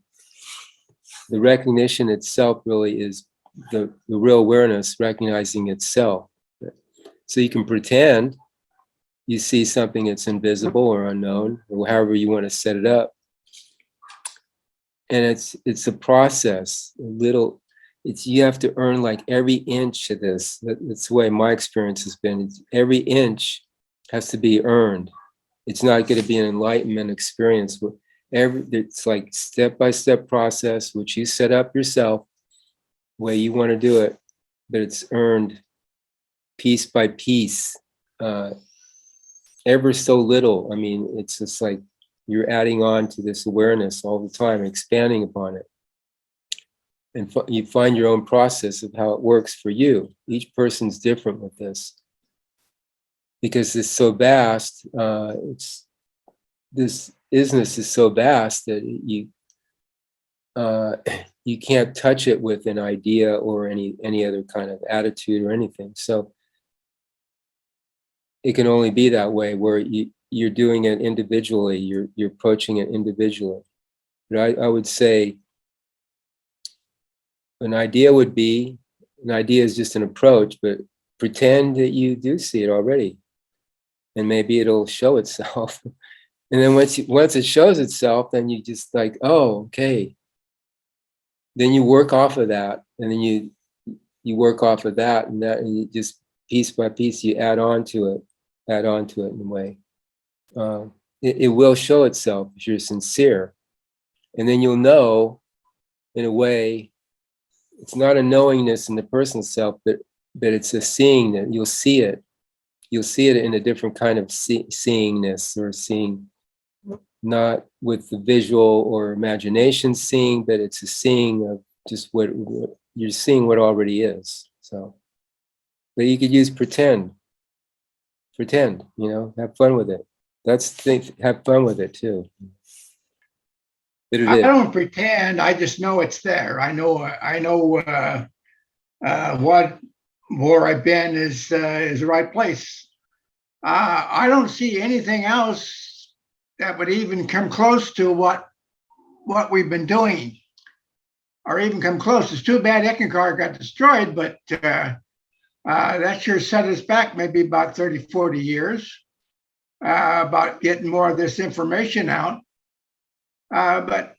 the recognition itself really is the real awareness recognizing itself. So you can pretend you see something that's invisible or unknown, or however you want to set it up. And it's a process, you have to earn like every inch of this. That's the way my experience has been. Every inch has to be earned. It's not going to be an enlightenment experience. It's like step-by-step process, which you set up yourself, the way you want to do it, but it's earned piece by piece, ever so little. I mean, it's just like you're adding on to this awareness all the time, expanding upon it. And you find your own process of how it works for you. Each person's different with this. Because it's so vast, this isness is so vast that you can't touch it with an idea or any other kind of attitude or anything. So it can only be that way, where you're doing it individually, you're approaching it individually. But I would say an idea is just an approach, but pretend that you do see it already, and maybe it'll show itself. And then once it shows itself, then you just like, oh, okay. Then you work off of that, and then you work off of that, and you just piece by piece you add on to it in a way. It will show itself if you're sincere, and then you'll know, in a way, it's not a knowingness in the personal self, but it's a seeing that you'll see it. You'll see it in a different kind of seeingness, or seeing, not with the visual or imagination seeing, but it's a seeing of just what you're seeing, what already is. So But you could use pretend, have fun with it. Have fun with it too. I don't pretend. I just know it's there. I know what where I've been is the right place. I don't see anything else that would even come close to what we've been doing, or even come close. It's too bad Eckankar got destroyed, but that sure set us back maybe about 30, 40 years about getting more of this information out. But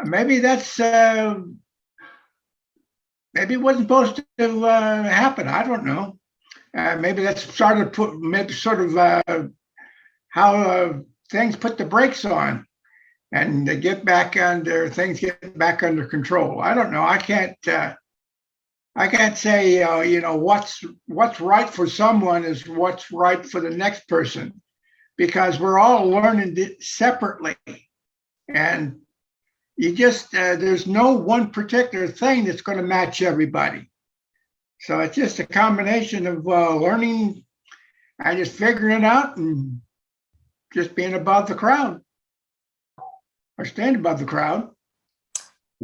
maybe that's maybe it wasn't supposed to happen. I don't know. Maybe that's sort of how things put the brakes on, and they get back under things get back under control. I don't know. I can't say what's right for someone is what's right for the next person, because we're all learning separately, and you just there's no one particular thing that's going to match everybody. So it's just a combination of learning and just figuring it out and just being above the crowd or staying above the crowd.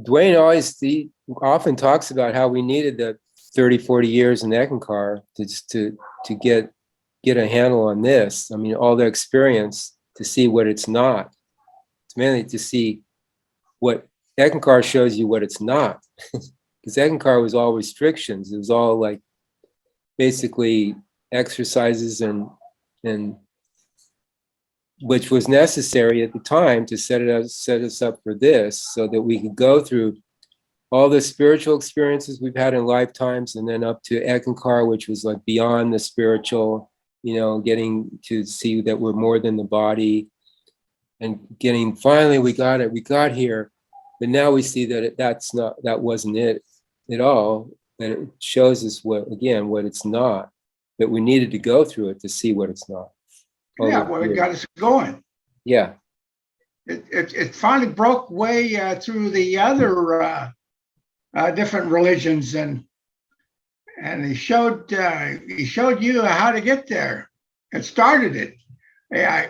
Dwayne often talks about how we needed the 30, 40 years in Eckankar to get a handle on this. I mean, all the experience to see what it's not. It's mainly to see what Eckankar shows you what it's not. Because Eckankar was all restrictions. It was all like basically exercises and which was necessary at the time to set us up for this, so that we could go through all the spiritual experiences we've had in lifetimes, and then up to Eckankar, which was like beyond the spiritual, getting to see that we're more than the body, and finally we got here, but now we see that that wasn't it at all, and it shows us what it's not, that we needed to go through it to see what it's not. It got us going. Yeah. It finally broke way through the other different religions, and he showed you how to get there and started it.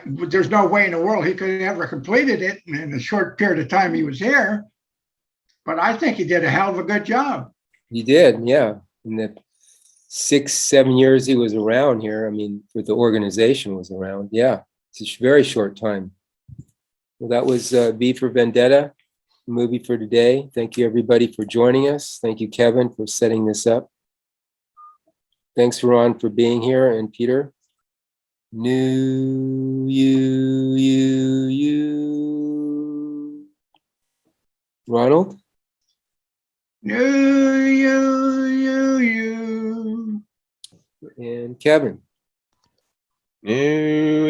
There's no way in the world he could have ever completed it in the short period of time he was here, but I think he did a hell of a good job. He did, yeah. In the 6-7 years he was around here, I mean, with the organization was around, yeah. It's a very short time. Well, that was V for Vendetta, movie for today. Thank you, everybody, for joining us. Thank you, Kevin, for setting this up. Thanks, Ron, for being here, and Peter. You. Ronald? You. And Kevin. You.